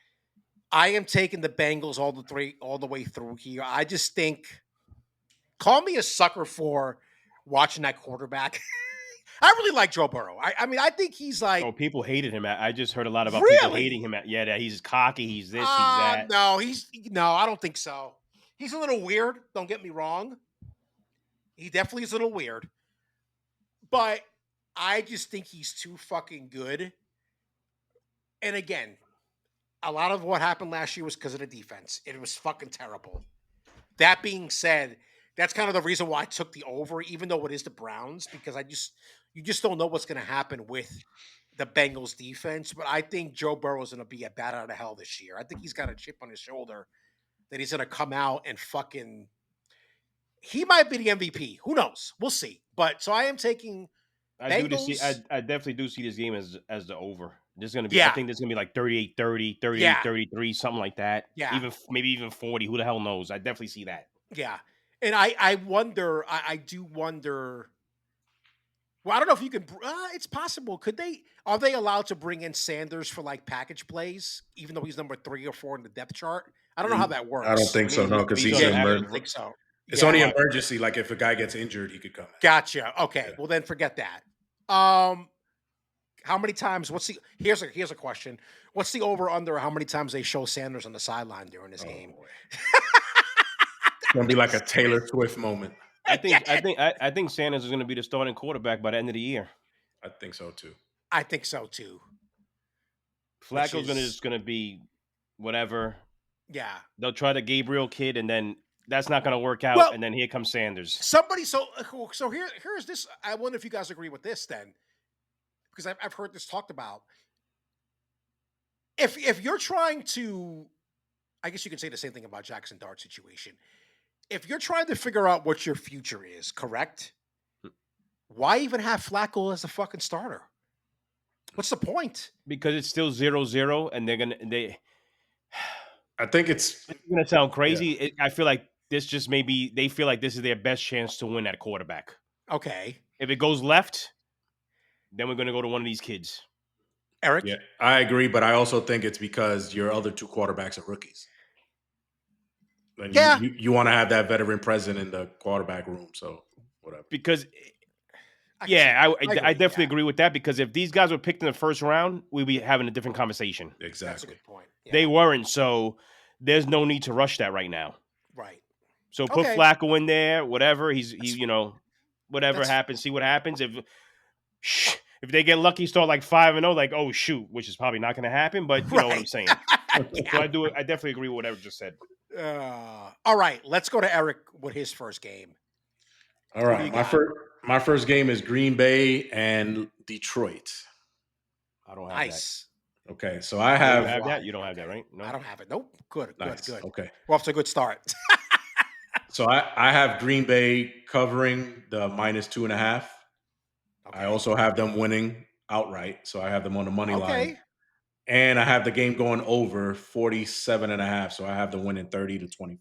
A: I am taking the Bengals all the way through here. I just think, call me a sucker for watching that quarterback. I really like Joe Burrow. I mean, I think he's like.
B: Oh, people hated him. I just heard a lot about people
A: Really?
B: hating him. Yeah, that he's cocky. He's this. He's that.
A: No, I don't think so. He's a little weird. Don't get me wrong. He definitely is a little weird, but I just think he's too fucking good. And again, a lot of what happened last year was because of the defense. It was fucking terrible. That being said, that's kind of the reason why I took the over, even though it is the Browns, because you just don't know what's going to happen with the Bengals defense. But I think Joe Burrow is going to be a bat out of hell this year. I think he's got a chip on his shoulder that he's going to come out and fucking. He might be the MVP. Who knows? We'll see. But so I am taking.
B: I
A: Bengals.
B: I definitely do see this game as the over. There's gonna be.
A: Yeah.
B: I think there's gonna be like 38-30, 38-33, something like that.
A: Yeah.
B: Maybe even 40. Who the hell knows? I definitely see that.
A: Yeah. And I wonder. I do wonder. Well, I don't know if you can. It's possible. Are they allowed to bring in Sanders for like package plays, even though he's number 3 or 4 in the depth chart? I don't know how that works.
C: I don't think so. No, because he's
B: on
C: an
B: the
A: I
C: emergency.
A: don't think so.
C: It's
A: Yeah.
C: only emergency. Like if a guy gets injured, he could come.
A: Gotcha. Okay.
C: Yeah.
A: Well, then forget that. How many times? Here's a question. What's the over under? How many times they show Sanders on the sideline during this game?
C: Boy. It's gonna be like a Taylor Swift moment.
B: I think Sanders is gonna be the starting quarterback by the end of the year.
C: I think so too.
A: I think so too.
B: Flacco's just gonna be whatever.
A: Yeah.
B: They'll try the Gabriel kid, and then that's not gonna work out.
A: Well,
B: and then here comes Sanders.
A: So here's this. I wonder if you guys agree with this then, because I've heard this talked about. If you're trying to, I guess you can say the same thing about Jackson Dart's situation. If you're trying to figure out what your future is, correct? Why even have Flacco as a fucking starter? What's the point?
B: Because it's still 0-0, and
C: I think it's
B: It's gonna sound crazy. I feel like this just maybe they feel like this is their best chance to win at quarterback.
A: Okay.
B: If it goes left, then we're gonna go to one of these kids.
A: Eric?
C: yeah, I agree, but I also think it's because your other two quarterbacks are rookies. And you
A: Yeah.
C: you want to have that veteran present in the quarterback room, so whatever.
B: Because
A: I can see
B: yeah,
A: that.
B: I
A: agree,
B: definitely
A: yeah.
B: agree with that. Because if these guys were picked in the first round, we'd be having a different conversation.
A: That's a
C: Exactly.
A: good point. Yeah.
B: They weren't, so there's no need to rush that right now.
A: Right.
B: So put
A: Okay.
B: Flacco in there, whatever. He whatever
A: That's
B: happens, see what happens. If they get lucky, start like 5-0, like oh shoot, which is probably not going to happen. But you know what I'm
A: right.
B: saying.
A: yeah.
B: So I definitely agree with what Eric just said.
A: All right. Let's go to Eric with his first game.
C: All
A: Who do you
C: right,
A: got?
C: my first game is Green Bay and Detroit.
B: I don't have that.
A: Nice.
C: Okay, so I
B: Oh, you
C: have
B: have that?
A: Why?
B: You don't have that,
A: Okay.
B: right? No.
A: I don't have it. Nope. Good. Good.
C: nice.
A: Good.
C: Okay,
A: We're off to a good start.
C: so I have Green Bay covering the -2.5. I
A: okay.
C: also have them winning outright, so I have them on the money line.
A: Okay.
C: And I have the game going over 47.5. So I have them winning 30-24.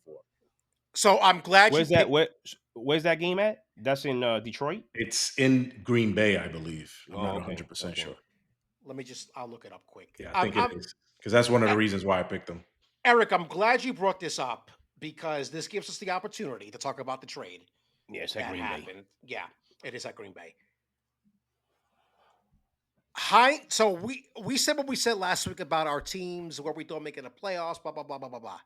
A: So I'm glad you
B: Where's that?
A: picked.
B: Where's that game at? That's in Detroit.
C: It's in Green Bay, I believe. I'm not
B: Oh, okay,
C: 100%
B: okay.
C: sure.
A: Let me just. I'll look it up quick.
C: Yeah, I think it is. Because that's one of the reasons why I picked them.
A: Eric, I'm glad you brought this up because this gives us the opportunity to talk about the trade
B: Yeah, it's at
A: that
B: Green Bay.
A: happened. Yeah, it is at Green Bay. So we said what we said last week about our teams, where we thought making the playoffs, blah blah blah blah blah blah.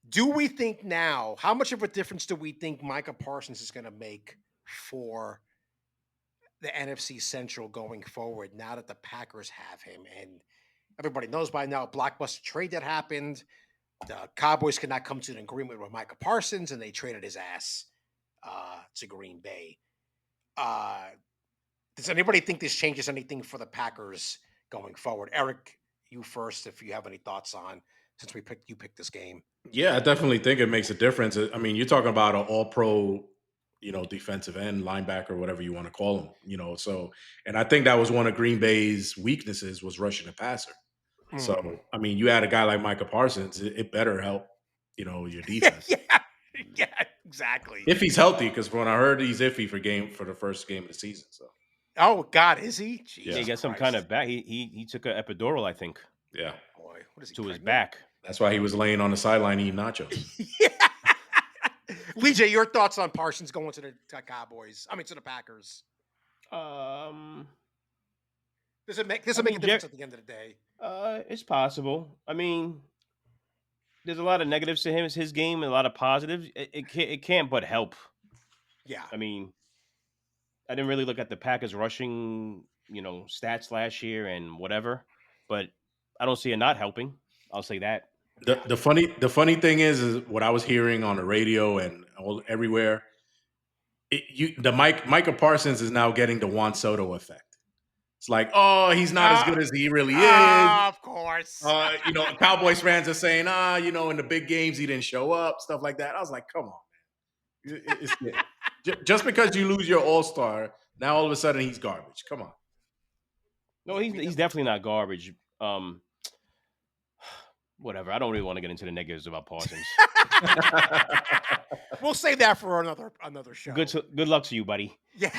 A: Do we think now? How much of a difference do we think Micah Parsons is going to make for the NFC Central going forward? Now that the Packers have him, and everybody knows by now, blockbuster trade that happened. The Cowboys could not come to an agreement with Micah Parsons, and they traded his ass to Green Bay. Does anybody think this changes anything for the Packers going forward? Eric, you first, if you have any thoughts on since you picked this game.
C: Yeah, I definitely think it makes a difference. I mean, you're talking about an all pro, defensive end, linebacker, whatever you want to call him, so, and I think that was one of Green Bay's weaknesses was rushing the passer. So,
A: Mm.
C: I mean, you had a guy like Micah Parsons, it better help, your
A: yeah,
C: defense.
A: yeah, exactly.
C: If he's healthy, because when I heard he's iffy for the first game of the season. So
A: Oh God, is he?
B: Yeah,
A: Jesus
B: he got some
A: Christ.
B: kind of back. He took an epidural, I think,
C: yeah,
A: Boy, what is he
B: to his
A: pregnant?
B: back.
C: that's why he was laying on the sideline eating nachos.
A: yeah. Lee J, your thoughts on Parsons going to the Cowboys? I mean, to the Packers. Does it make a difference at the end of the day?
B: It's possible. I mean, there's a lot of negatives to him. It's his game, and a lot of positives. It can't but help.
A: Yeah.
B: I mean, I didn't really look at the Packers rushing, stats last year and whatever, but I don't see it not helping. I'll say that.
C: The funny thing is what I was hearing on the radio and everywhere. Micah Parsons is now getting the Juan Soto effect. It's like, oh, he's not as good as he really is.
A: Of course.
C: Cowboys fans are saying, in the big games he didn't show up, stuff like that. I was like, come on, man. Just because you lose your all star, now all of a sudden he's garbage. Come on.
B: No, he's definitely not garbage. Whatever. I don't really want to get into the negatives about Parsons.
A: We'll save that for another show.
B: Good luck to you, buddy.
A: Yeah.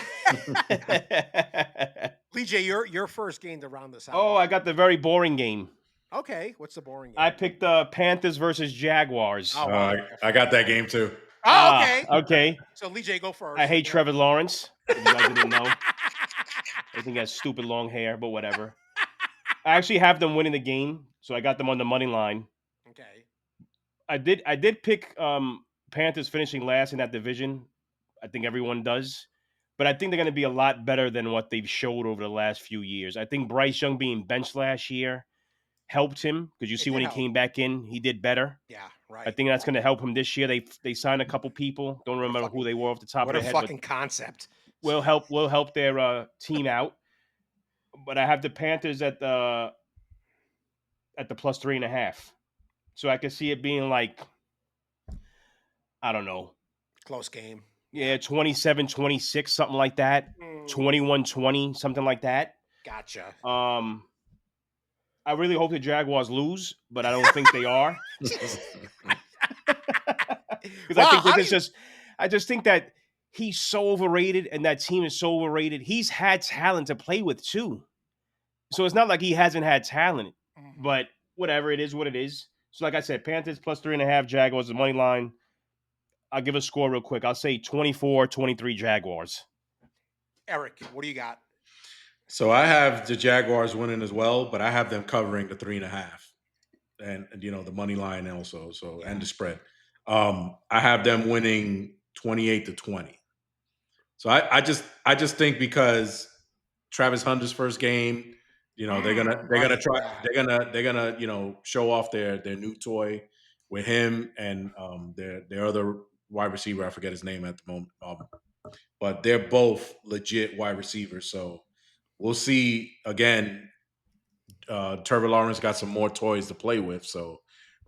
A: Lee J, your first game to round this out.
B: Oh, I got the very boring game.
A: Okay, what's the boring game?
B: I picked the Panthers versus Jaguars.
A: Oh, wow.
C: I got that game too.
A: Oh, okay.
B: Okay.
A: So Lee J, go first.
B: I hate
A: Yeah.
B: Trevor Lawrence. If you guys didn't know. I think he has stupid long hair, but whatever. I actually have them winning the game, so I got them on the money line.
A: Okay.
B: I did pick Panthers finishing last in that division. I think everyone does. But I think they're going to be a lot better than what they've showed over the last few years. I think Bryce Young being benched last year helped him because you see when he came back in, he did better.
A: Yeah, right.
B: I think that's going to help him this year. They signed a couple people. Don't remember who they were off the top of their head.
A: What a fucking concept.
B: Will help their team out. But I have the Panthers at the plus 3.5. So I can see it being like, I don't know.
A: Close game.
B: Yeah, 27-26, something like that. 21-20, something like that.
A: Gotcha.
B: I really hope the Jaguars lose, but I don't think they are. Because I
A: Wow,
B: think
A: how
B: this
A: do
B: is
A: you?
B: just, I just think that he's so overrated and that team is so overrated. He's had talent to play with too. So it's not like he hasn't had talent,
A: Mhm.
B: but whatever, it is what it is. So like I said, Panthers plus 3.5, Jaguars the money line. I'll give a score real quick. I'll say 24-23 Jaguars.
A: Eric, what do you got?
C: So I have the Jaguars winning as well, but I have them covering the 3.5, and the money line also. So
A: Yeah.
C: and the spread. I have them winning 28-20. So I just think because Travis Hunter's first game, they're gonna
A: Right.
C: try
A: Yeah.
C: they're gonna show off their new toy with him and their other wide receiver. I forget his name at the moment. But they're both legit wide receivers. So we'll see again. Trevor Lawrence got some more toys to play with. So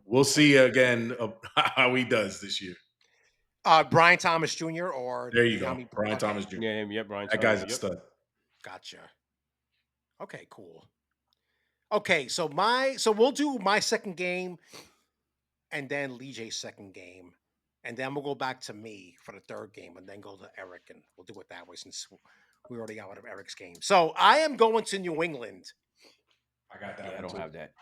C: we'll see again how he does this year.
A: Brian Thomas Jr. or
C: There you go,
A: Deami.
C: Brian
A: Okay,
C: Thomas Jr.
B: Yeah, yep, Brian
C: That
B: Thomas.
C: guy's a
B: Yep.
C: stud.
A: gotcha. Okay, cool. Okay, so we'll do my second game, and then Lee J's second game, and then we'll go back to me for the third game, and then go to Eric, and we'll do it that way since we already got one of Eric's game. So I am going to New England.
C: I got that
B: Yeah, I
C: one
B: don't
C: too.
B: have that.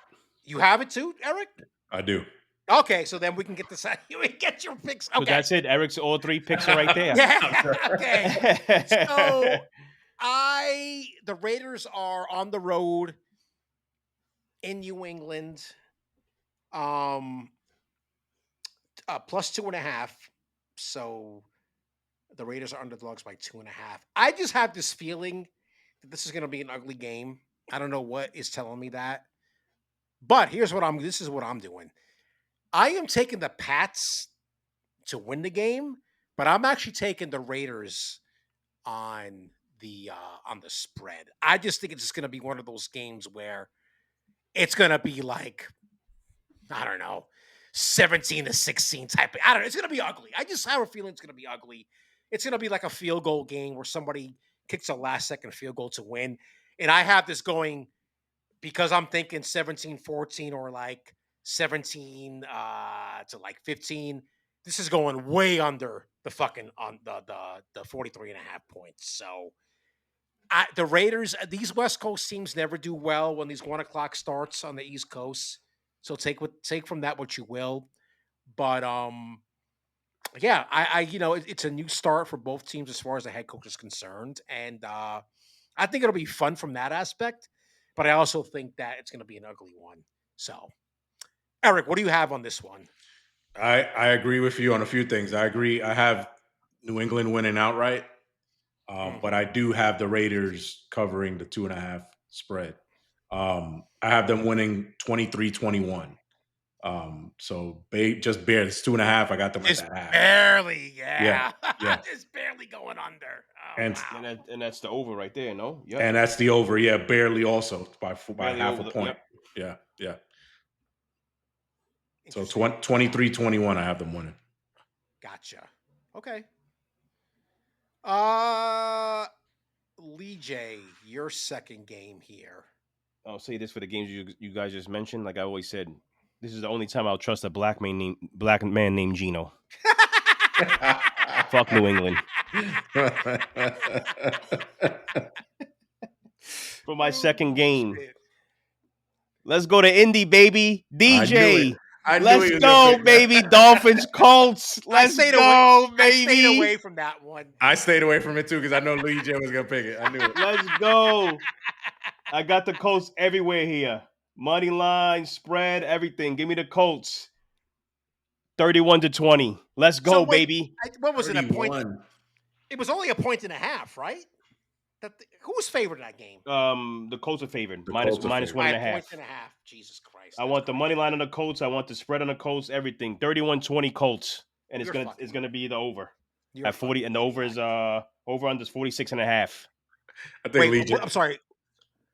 A: You have it too, Eric?
C: I do.
A: Okay, so then we can get this. You get your picks.
B: So
A: Okay.
B: that's it. Eric's all three picks are right there.
A: Yeah. Okay. So the Raiders are on the road in New England. Plus 2.5. So the Raiders are underdogs by 2.5. I just have this feeling that this is going to be an ugly game. I don't know what is telling me that, but this is what I'm doing. I am taking the Pats to win the game, but I'm actually taking the Raiders on the spread. I just think it's just going to be one of those games where it's going to be like, I don't know, 17-16 type. I don't know. It's going to be ugly. I just have a feeling it's going to be ugly. It's going to be like a field goal game where somebody kicks a last second field goal to win. And I have this going because I'm thinking 17-14 or like 17 to like 15. This is going way under the fucking on the 43.5 points. So the Raiders, these West Coast teams never do well when these 1 o'clock starts on the East Coast. So take from that what you will. But yeah, it's a new start for both teams as far as the head coach is concerned, and I think it'll be fun from that aspect. But I also think that it's going to be an ugly one. So, Eric, what do you have on this one?
C: I agree with you on a few things. I agree. I have New England winning outright, but I do have the Raiders covering the 2.5 spread. I have them winning 23-21. So just barely. It's 2.5. I got them at
A: Just
C: that half.
A: barely,
C: Yeah, yeah.
A: just barely going under. Oh
C: And
A: wow!
B: And that's the over right there, no? Yep.
C: and that's the over. Yeah, barely also by
B: Barely
C: half
B: over
C: a
B: the-
C: point.
B: yep.
C: Yeah. So
A: Interesting.
C: 23-21, I have them winning.
A: Gotcha. Okay. Lee J, your second game here.
B: I'll say this for the games you guys just mentioned. Like I always said, this is the only time I'll trust a black man named Gino. Fuck New England. For my second game,
A: Shit.
B: let's go to Indy, baby. DJ.
C: I knew
B: Let's
C: he was gonna
B: go,
C: pick that.
B: baby. Dolphins, Colts. Let's
A: stayed
B: go,
A: away. I stayed
B: baby.
A: away from that one.
C: I stayed away from it too because I know Lee J was gonna pick it. I knew it.
B: Let's go. I got the Colts everywhere here. Money line, spread, everything. Give me the Colts. 31-20. Let's go,
A: So wait,
B: baby.
A: what was it? A point?
C: 31.
A: It was only a point and a half, right? Who was favored in that game?
B: The Colts are favored.
C: The
B: Minus
C: Colts are
B: minus
C: favored.
B: one
A: By
B: and a
A: a point
B: half.
A: and a half. Jesus Christ!
B: I
A: that's
B: want the
A: crazy.
B: money line on the Colts. I want the spread on the Colts. Everything. 31-20 Colts, and
A: You're
B: it's
A: fucking
B: gonna be the over
A: You're
B: at 40,
A: fucking
B: and the over is over under 46.5.
C: I think Lee
A: Wait,
C: J.
A: I'm sorry.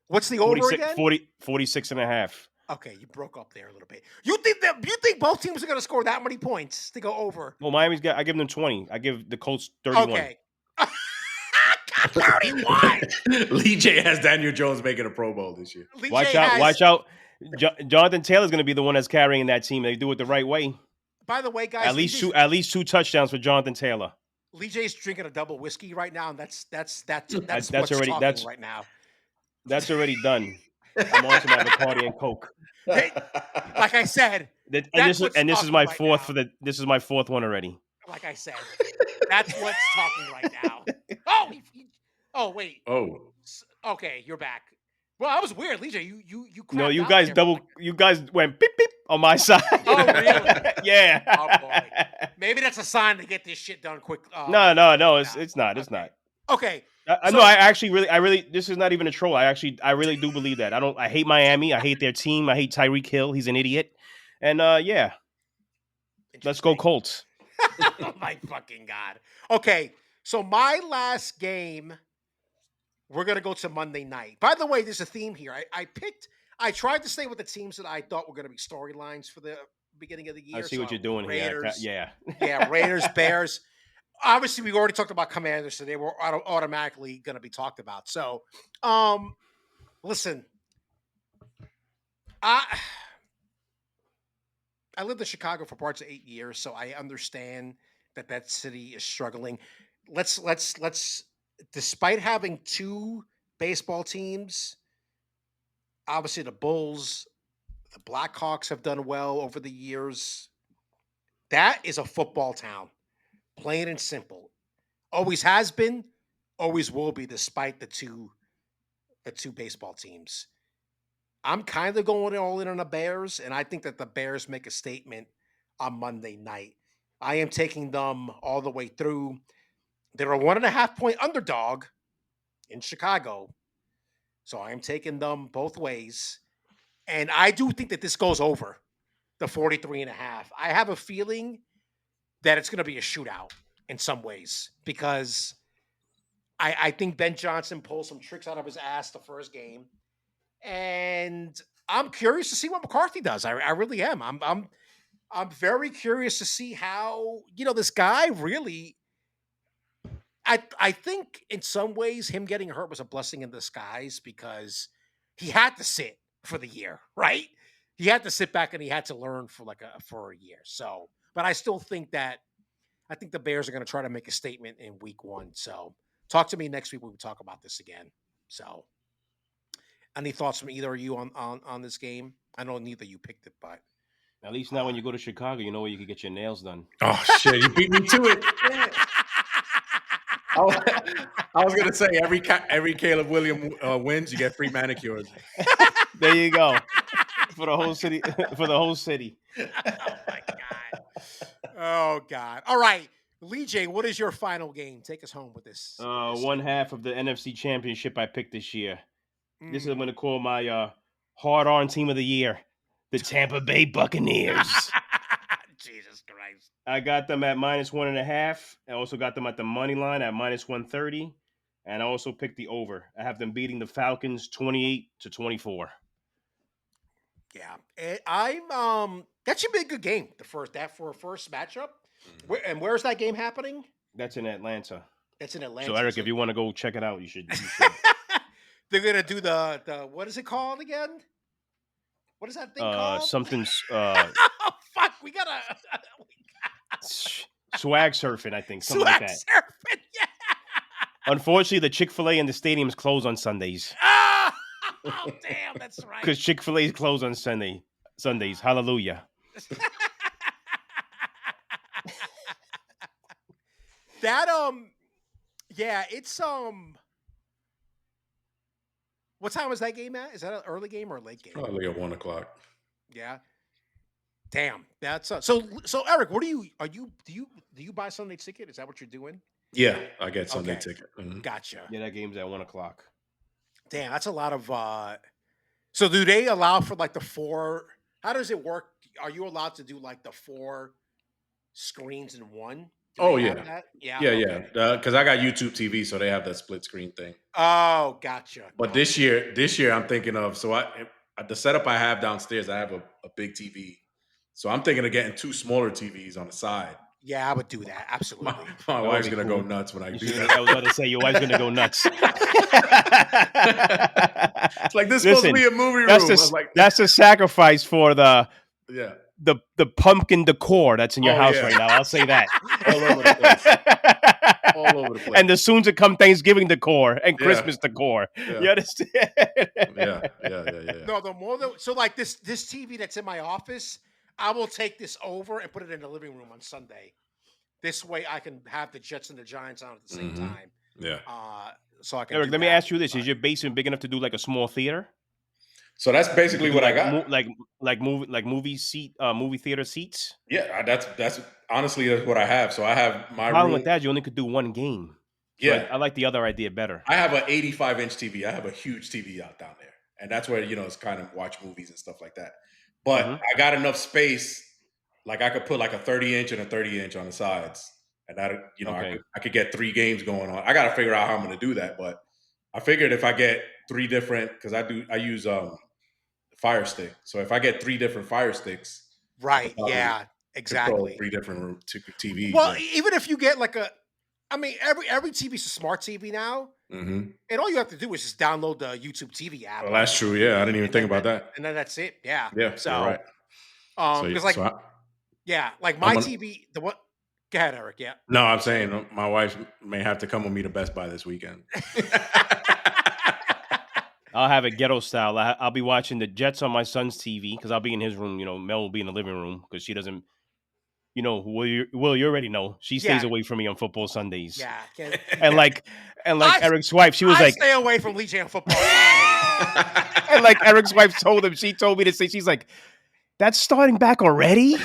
A: What's the over again?
B: 46.5.
A: Okay, you broke up there a little bit. You think both teams are going to score that many points to go over?
B: Well, Miami's got. I give them 20. I give the Colts 31.
A: Okay. 31.
C: Lee J has Daniel Jones making a Pro Bowl this year.
A: Lee
B: Watch
A: J
B: out!
A: has-
B: Watch out! Jonathan Taylor's going to be the one that's carrying that team. They do it the right way.
A: By the way, guys,
B: At least two touchdowns for Jonathan Taylor.
A: Lee J's drinking a double whiskey right now, and that's
B: That's
A: what's
B: already
A: talking right now.
B: That's already done. I'm on some Bacardi and Coke.
A: Hey, like I said,
B: This is my fourth for the. This is my fourth one already.
A: Like I said, that's what's talking right now. Oh wait.
C: Oh,
A: okay, you're back. Well, that was weird, Lee J. You.
B: No, you guys You guys went beep beep on my side.
A: Oh really?
B: Yeah.
A: Oh boy. Maybe that's a sign to get this shit done quick.
B: No. It's not. It's not.
A: Okay.
B: No, I really. This is not even a troll. I really do believe that. I hate Miami. I hate their team. I hate Tyreek Hill. He's an idiot. And yeah, let's go Colts.
A: Oh my fucking God. Okay, so my last game, we're gonna go to Monday night. By the way, there's a theme here. I tried to stay with the teams that I thought were gonna be storylines for the beginning of the year.
B: I see what you're doing
A: Raiders,
B: here.
A: Yeah, Raiders, Bears. Obviously, we already talked about Commanders, so they were automatically going to be talked about. So, listen, I lived in Chicago for parts of 8 years, so I understand that city is struggling. Let's despite having two baseball teams, obviously the Bulls, the Blackhawks have done well over the years. That is a football town. Plain and simple. Always has been, always will be, despite the two baseball teams. I'm kind of going all in on the Bears, and I think that the Bears make a statement on Monday night. I am taking them all the way through. They're a 1.5-point underdog in Chicago. So I am taking them both ways. And I do think that this goes over the 43.5. I have a feeling that it's going to be a shootout in some ways because I think Ben Johnson pulled some tricks out of his ass the first game, and I'm curious to see what McCarthy does. I really am. I'm very curious to see how this guy really. I think in some ways him getting hurt was a blessing in disguise because he had to sit for the year, right? He had to sit back and he had to learn for a year. So, but I still think that I think the Bears are going to try to make a statement in week 1. So talk to me next week when we talk about this again. So any thoughts from either of you on this game? I know neither of you picked it, but
B: at least now when you go to Chicago, you know where you can get your nails done.
C: Oh shit! You beat me to it. I was gonna say every Caleb Williams wins, you get free manicures.
B: There you go. For the whole city. For the whole city.
A: Oh my God. Oh God. All right. Lee J, what is your final game? Take us home with this.
B: One half of the NFC Championship I picked this year. This is I'm going to call my hard-on team of the year, the Tampa Bay Buccaneers.
A: Jesus Christ.
B: I got them at -1.5. I also got them at the money line at -130. And I also picked the over. I have them beating the Falcons 28-24.
A: Yeah. That should be a good game. For a first matchup. And where's that game happening?
B: That's in Atlanta.
A: That's in Atlanta.
B: So Eric, if you want to go check it out, you should.
A: They're gonna do the what is it called again? What is that thing called?
B: Something's.
A: Oh fuck! We gotta
B: swag surfing. I think something like that.
A: Surfing, yeah.
B: Unfortunately, the Chick-fil-A in the stadium is closed on Sundays.
A: Oh damn, that's right.
B: Because Chick-fil-A is closed on Sundays. Hallelujah.
A: That yeah, it's what time was that game at? Is that an early game or a late game?
C: Probably at 1:00.
A: Yeah. Damn, that's so. Eric, what do you buy Sunday ticket? Is that what you're doing?
C: Yeah, I get Sunday ticket. Mm-hmm.
A: Gotcha.
B: Yeah, that game's at 1:00.
A: Damn, that's a lot of. So do they allow for like the 4? How does it work? Are you allowed to do like the 4 screens in one?
C: Yeah.
A: Yeah.
C: Because I got YouTube TV, so they have that split screen thing.
A: Oh, gotcha.
C: But this year I'm thinking of the setup I have downstairs. I have a big TV, so I'm thinking of getting 2 smaller TVs on the side.
A: Yeah, I would do that.
C: My,
A: Absolutely.
C: my
B: would
C: wife's
B: be
C: gonna
B: cool.
C: go nuts when I do
B: I
C: that.
B: was about to say your wife's gonna go nuts.
C: It's like this is supposed to
B: Listen,
C: be a movie
B: that's
C: room. I was like,
B: that's a sacrifice for
C: yeah,
B: the pumpkin decor that's in your
C: oh
B: house
C: yeah,
B: right now. I'll say that.
C: all over the place, all over the place.
B: And the soon to come Thanksgiving decor and
C: Yeah,
B: Christmas decor.
C: yeah,
B: You understand?
C: yeah.
A: No, the more so like this TV that's in my office, I will take this over and put it in the living room on Sunday. This way, I can have the Jets and the Giants on at the same
C: Mhm.
A: time.
C: Yeah.
A: So I can
B: Eric,
A: do
B: let me
A: that.
B: ask you this:
A: But
B: is your basement big enough to do like a small theater?
C: So that's
B: You
C: basically
B: could do
C: what I
B: like
C: got.
B: movie theater seats.
C: Yeah, that's honestly that's what I have. So I have
B: The
C: my
B: problem with
C: room.
B: that, you only could do one game. So
C: Yeah,
B: I like the other idea better.
C: I have an 85-inch TV. I have a huge TV out down there, and that's where it's kind of watch movies and stuff like that. But
B: Hmm.
C: I got enough space, like I could put like a 30-inch and a 30-inch on the sides, and that
B: Okay.
C: I could get 3 games going on. I got to figure out how I'm going to do that, but I figured if I get 3 different, because I use Fire Stick, so if I get 3 different Fire Sticks, I
A: right, yeah,
C: could throw
A: exactly.
C: 3 different TVs.
A: Well,
C: Yeah.
A: even if you get like I mean, every TV's a smart TV now,
C: Hmm.
A: and all you have to do is just download the YouTube TV app
C: Well,
A: on
C: that's
A: your
C: true. Yeah, I didn't
A: TV,
C: even think about that.
A: and then that's it. Yeah.
C: Yeah, you're
A: So,
C: right. So,
A: because
C: so
A: like, yeah, like
C: I'm
A: my
C: gonna.
A: TV, the what? Go ahead, Eric. Yeah.
C: No, I'm
A: You're saying?
C: saying my wife may have to come with me to Best Buy this weekend.
B: I'll have it ghetto style. I'll be watching the Jets on my son's TV because I'll be in his room. Mel will be in the living room because she doesn't. You already know she stays
A: Yeah.
B: away from me on football Sundays.
A: Yeah.
B: And like
A: I
B: Eric's wife, she was
A: I
B: like,
A: stay away from Lee Jam football.
B: and like Eric's wife told him, she told me to say, she's like, that's starting back already.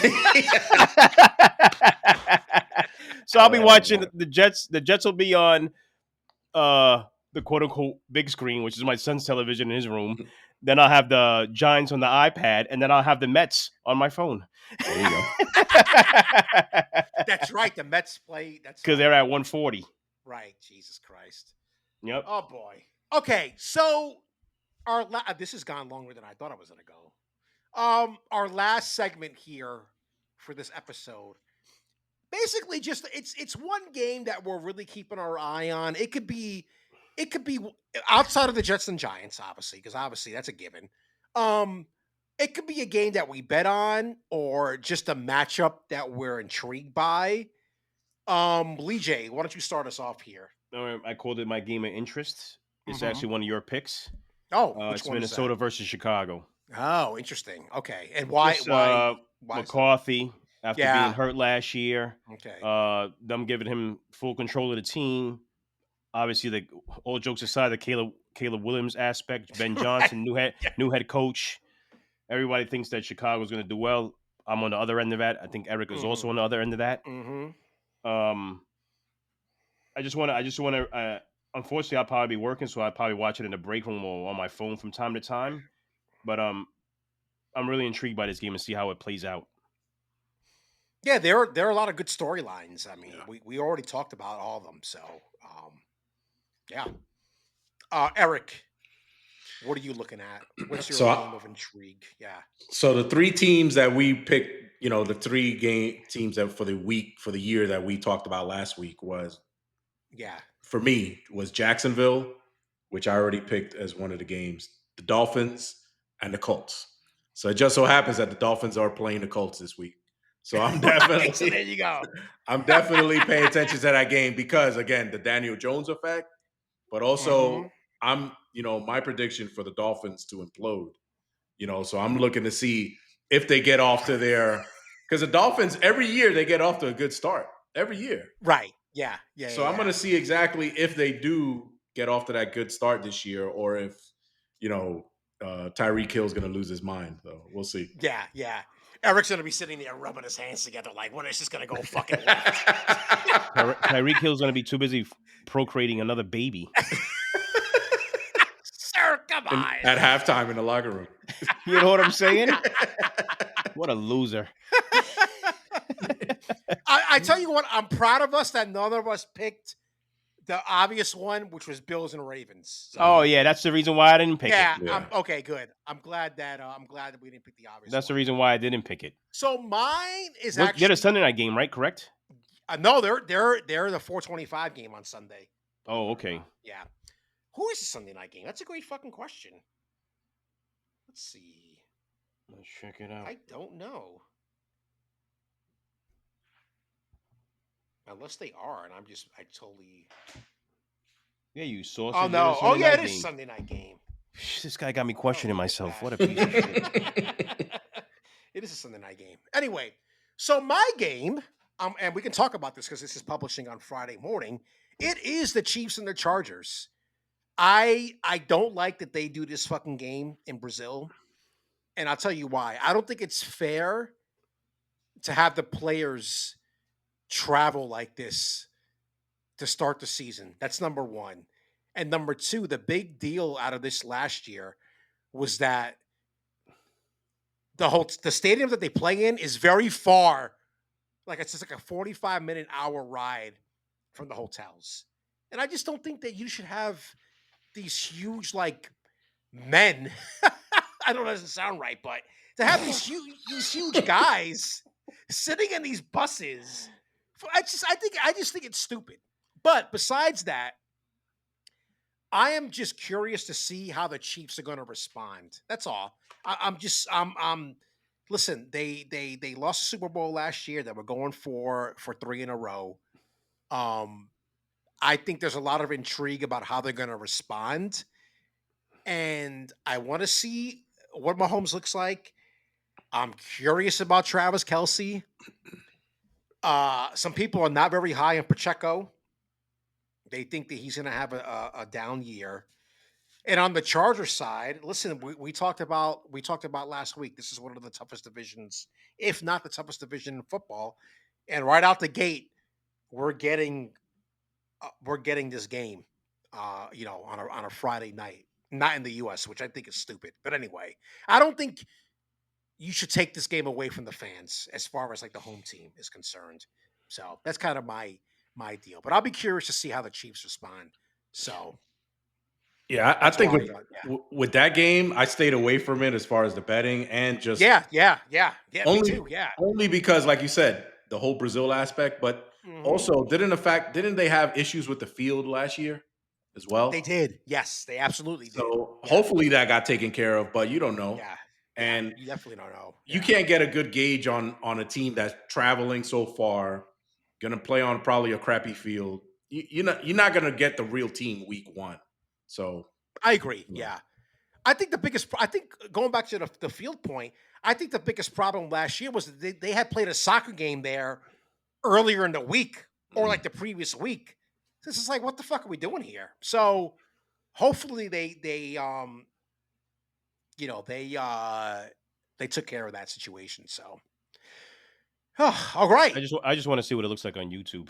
B: So I'll be watching the Jets. The Jets will be on the quote unquote big screen, which is my son's television in his room. Then I'll have the Giants on the iPad, and then I'll have the Mets on my phone.
C: There you go.
A: That's right. The Mets play. That's
B: Because they're at 140.
A: right. Jesus Christ.
B: Yep.
A: Oh boy. Okay, so this has gone longer than I thought it was gonna go. Our last segment here for this episode, basically, just it's one game that we're really keeping our eye on. It could be outside of the Jets and Giants, obviously, because obviously that's a given. It could be a game that we bet on, or just a matchup that we're intrigued by. Lee J, why don't you start us off here?
B: I called it my game of interest. It's
A: Mhm.
B: actually one of your picks.
A: Oh, which
B: It's
A: one is
B: Minnesota
A: that?
B: versus Chicago.
A: Oh, interesting. Okay, and why?
B: Just
A: Why so?
B: McCarthy after being
A: Yeah.
B: hurt last year.
A: Okay.
B: Them giving him full control of the team. Obviously, all jokes aside, the Caleb Williams aspect, Ben Johnson, new head coach. Everybody thinks that Chicago's going to do well. I'm on the other end of that. I think Eric is also on the other end of that.
A: Mm-hmm.
B: I just want to. Unfortunately, I'll probably be working, so I'll probably watch it in the break room or on my phone from time to time. But I'm really intrigued by this game and see how it plays out.
A: Yeah, there are a lot of good storylines. I mean,
C: Yeah.
A: we already talked about all of them. So, yeah. Eric, what are you looking at? What's your
C: So
A: game of intrigue? Yeah.
C: So the 3 teams that we picked, the 3 teams that for the year that we talked about last week
A: Yeah.
C: for me was Jacksonville, which I already picked as one of the games, the Dolphins and the Colts. So it just so happens that the Dolphins are playing the Colts this week. So I'm
A: Right, so there
C: definitely
A: you go.
C: I'm definitely paying attention to that game because again, the Daniel Jones effect, but
A: Mm-hmm.
C: also my prediction for the Dolphins to implode. So I'm looking to see if they get off to because the Dolphins every year they get off to a good start every year.
A: Right. Yeah. Yeah.
C: So I'm going to see exactly if they do get off to that good start this year, or if Tyreek Hill's going to lose his mind. So we'll see.
A: Yeah. Yeah. Eric's gonna be sitting there rubbing his hands together, like, when is this gonna go fucking left?
B: Tyreek Hill's going to be too busy procreating another baby.
A: Sir, come on.
C: At halftime in the locker room.
B: You know what I'm saying? What a loser.
A: I tell you what, I'm proud of us that none of us picked the obvious one, which was Bills and Ravens. So,
B: Oh yeah, that's the reason why I didn't pick
A: yeah,
B: it.
C: Yeah.
A: okay, good. I'm glad that we didn't pick the obvious.
B: That's the
A: one.
B: reason why I didn't pick it.
A: So mine is
B: You had
A: actually
B: a Sunday night game, right? Correct?
A: No, they're the 425 game on Sunday.
B: Oh, okay.
A: Yeah. Who is the Sunday night game? That's a great fucking question. Let's see.
B: Let's check it out.
A: I don't know. Unless they are, and I totally.
B: Yeah, you sausage.
A: Oh
B: It is
A: no!
B: a
A: Oh
B: Sunday
A: yeah,
B: night
A: it is
B: game.
A: Sunday night game.
B: This guy got me
A: Oh,
B: questioning
A: look at
B: myself.
A: that.
B: What a piece of shit.
A: It is a Sunday night game. Anyway, so my game, and we can talk about this because this is publishing on Friday morning. It is the Chiefs and the Chargers. I don't like that they do this fucking game in Brazil, and I'll tell you why. I don't think it's fair to have the players travel like this to start the season. That's number one. And number two, the big deal out of this last year was that the stadium that they play in is very far. Like it's just like a 45-minute hour ride from the hotels. And I just don't think that you should have these huge like men. I don't know, it doesn't sound right, but to have these huge guys sitting in these buses. I just think it's stupid. But besides that, I am just curious to see how the Chiefs are going to respond. That's all. I'm listen, they lost the Super Bowl last year. They were going for three in a row. Um, I think there's a lot of intrigue about how they're going to respond, and I want to see what Mahomes looks like. I'm curious about Travis Kelsey. Some people are not very high on Pacheco. They think that he's going to have a down year. And on the Charger side, listen, we talked about last week. This is one of the toughest divisions, if not the toughest division in football. And right out the gate, we're getting this game, on a Friday night, not in the U.S., which I think is stupid. But anyway, I don't think you should take this game away from the fans as far as like the home team is concerned. So that's kind of my deal. But I'll be curious to see how the Chiefs respond. So
C: Yeah, I
A: that's
C: think
A: why,
C: with that game, I stayed away from it as far as the betting and just
A: yeah. Me
C: only
A: too. Yeah.
C: only because, like you said, the whole Brazil aspect. But
A: Hmm.
C: also, didn't they have issues with the field last year as
A: They
C: well?
A: did. Yes, they absolutely did.
C: So
A: Yeah,
C: hopefully that got taken care of. But you don't know,
A: yeah, yeah.
C: and
A: You definitely don't know.
C: you
A: Yeah,
C: can't get a good gauge on a team that's traveling so far, gonna play on probably a crappy field. You're not gonna get the real team week one. So
A: I agree.
C: you know.
A: Yeah, I think going back to the field point, I think the biggest problem last year was that they had played a soccer game there earlier in the week or like the previous week. This is like, what the fuck are we doing here? So hopefully they took care of that situation. So all right.
B: I just want to see what it looks like on YouTube.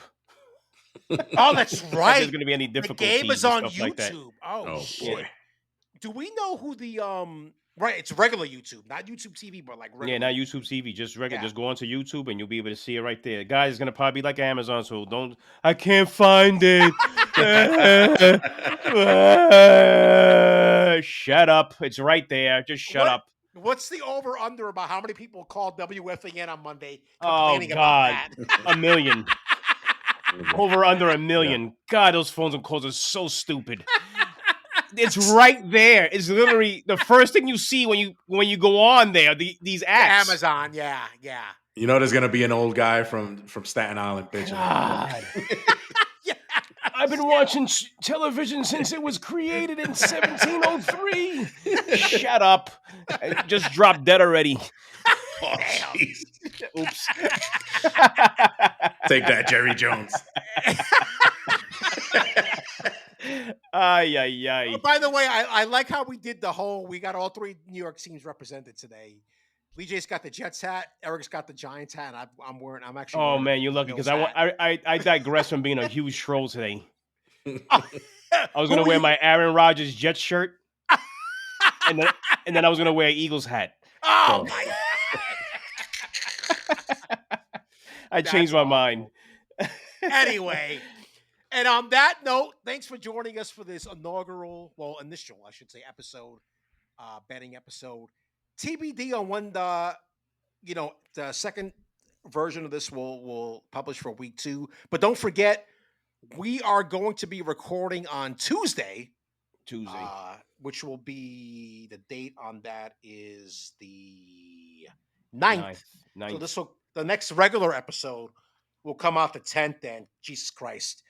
A: Oh, that's
B: If there's
A: right.
B: going to be any
A: The game is
B: difficulties and
A: on
B: stuff like that.
A: YouTube. Oh
C: Oh
B: Yeah.
A: shit.
C: boy.
A: Do we know who the right, it's regular YouTube, not YouTube TV, but like
B: Yeah,
A: regular.
B: not YouTube TV. Just regular.
A: Yeah.
B: Just go onto YouTube and you'll be able to see it right there. Guys, it's gonna probably be like Amazon, so don't. I can't find it. Shut up! It's right there. Just shut
A: What
B: up.
A: what's the over under about how many people called WFAN on Monday
B: Oh
A: complaining about
B: God,
A: that?
B: a million. Over under a million. God, those phones and calls are so stupid. It's right there. It's literally the first thing you see when you go on there. These ads.
A: Amazon, yeah, yeah.
C: You know, there's gonna be an old guy from Staten Island bitching.
B: God.
A: Yeah.
B: I've been watching television since it was created in 1703. Shut up. I just dropped dead already.
C: Oh,
A: Damn.
C: jeez.
B: Oops.
C: Take that, Jerry Jones.
B: Ay, ay, ay.
A: Oh, by the way, I like how we did we got all three New York teams represented today. Lee J's got the Jets hat, Eric's got the Giants hat, and I'm actually
B: Oh
A: wearing
B: man,
A: the
B: you're lucky because
A: Bills hat.
B: I digress from being a huge troll today.
A: I
B: I was gonna wear my Aaron Rodgers Jets shirt, and then I was gonna wear an Eagles hat.
A: Oh
C: Oh.
A: my
B: I changed my mind.
A: Anyway, and on that note, thanks for joining us for this initial, I should say, episode, betting episode. TBD on when the second version of this will publish for week 2. But don't forget, we are going to be recording on Tuesday,
B: Tuesday.
A: which will be the date on that is the 9th. So the next regular episode will come out the 10th. And Jesus Christ,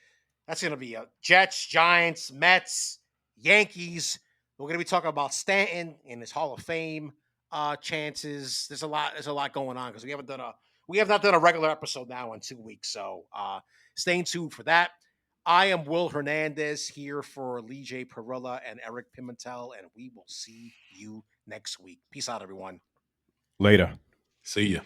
A: that's going to be a Jets, Giants, Mets, Yankees. We're going to be talking about Stanton and his Hall of Fame chances. There's a lot going on because we have not done a regular episode now in 2 weeks. So stay tuned for that. I am Will Hernandez here for Lee J. Perilla and Eric Pimentel, and we will see you next week. Peace out, everyone.
B: Later.
C: See ya.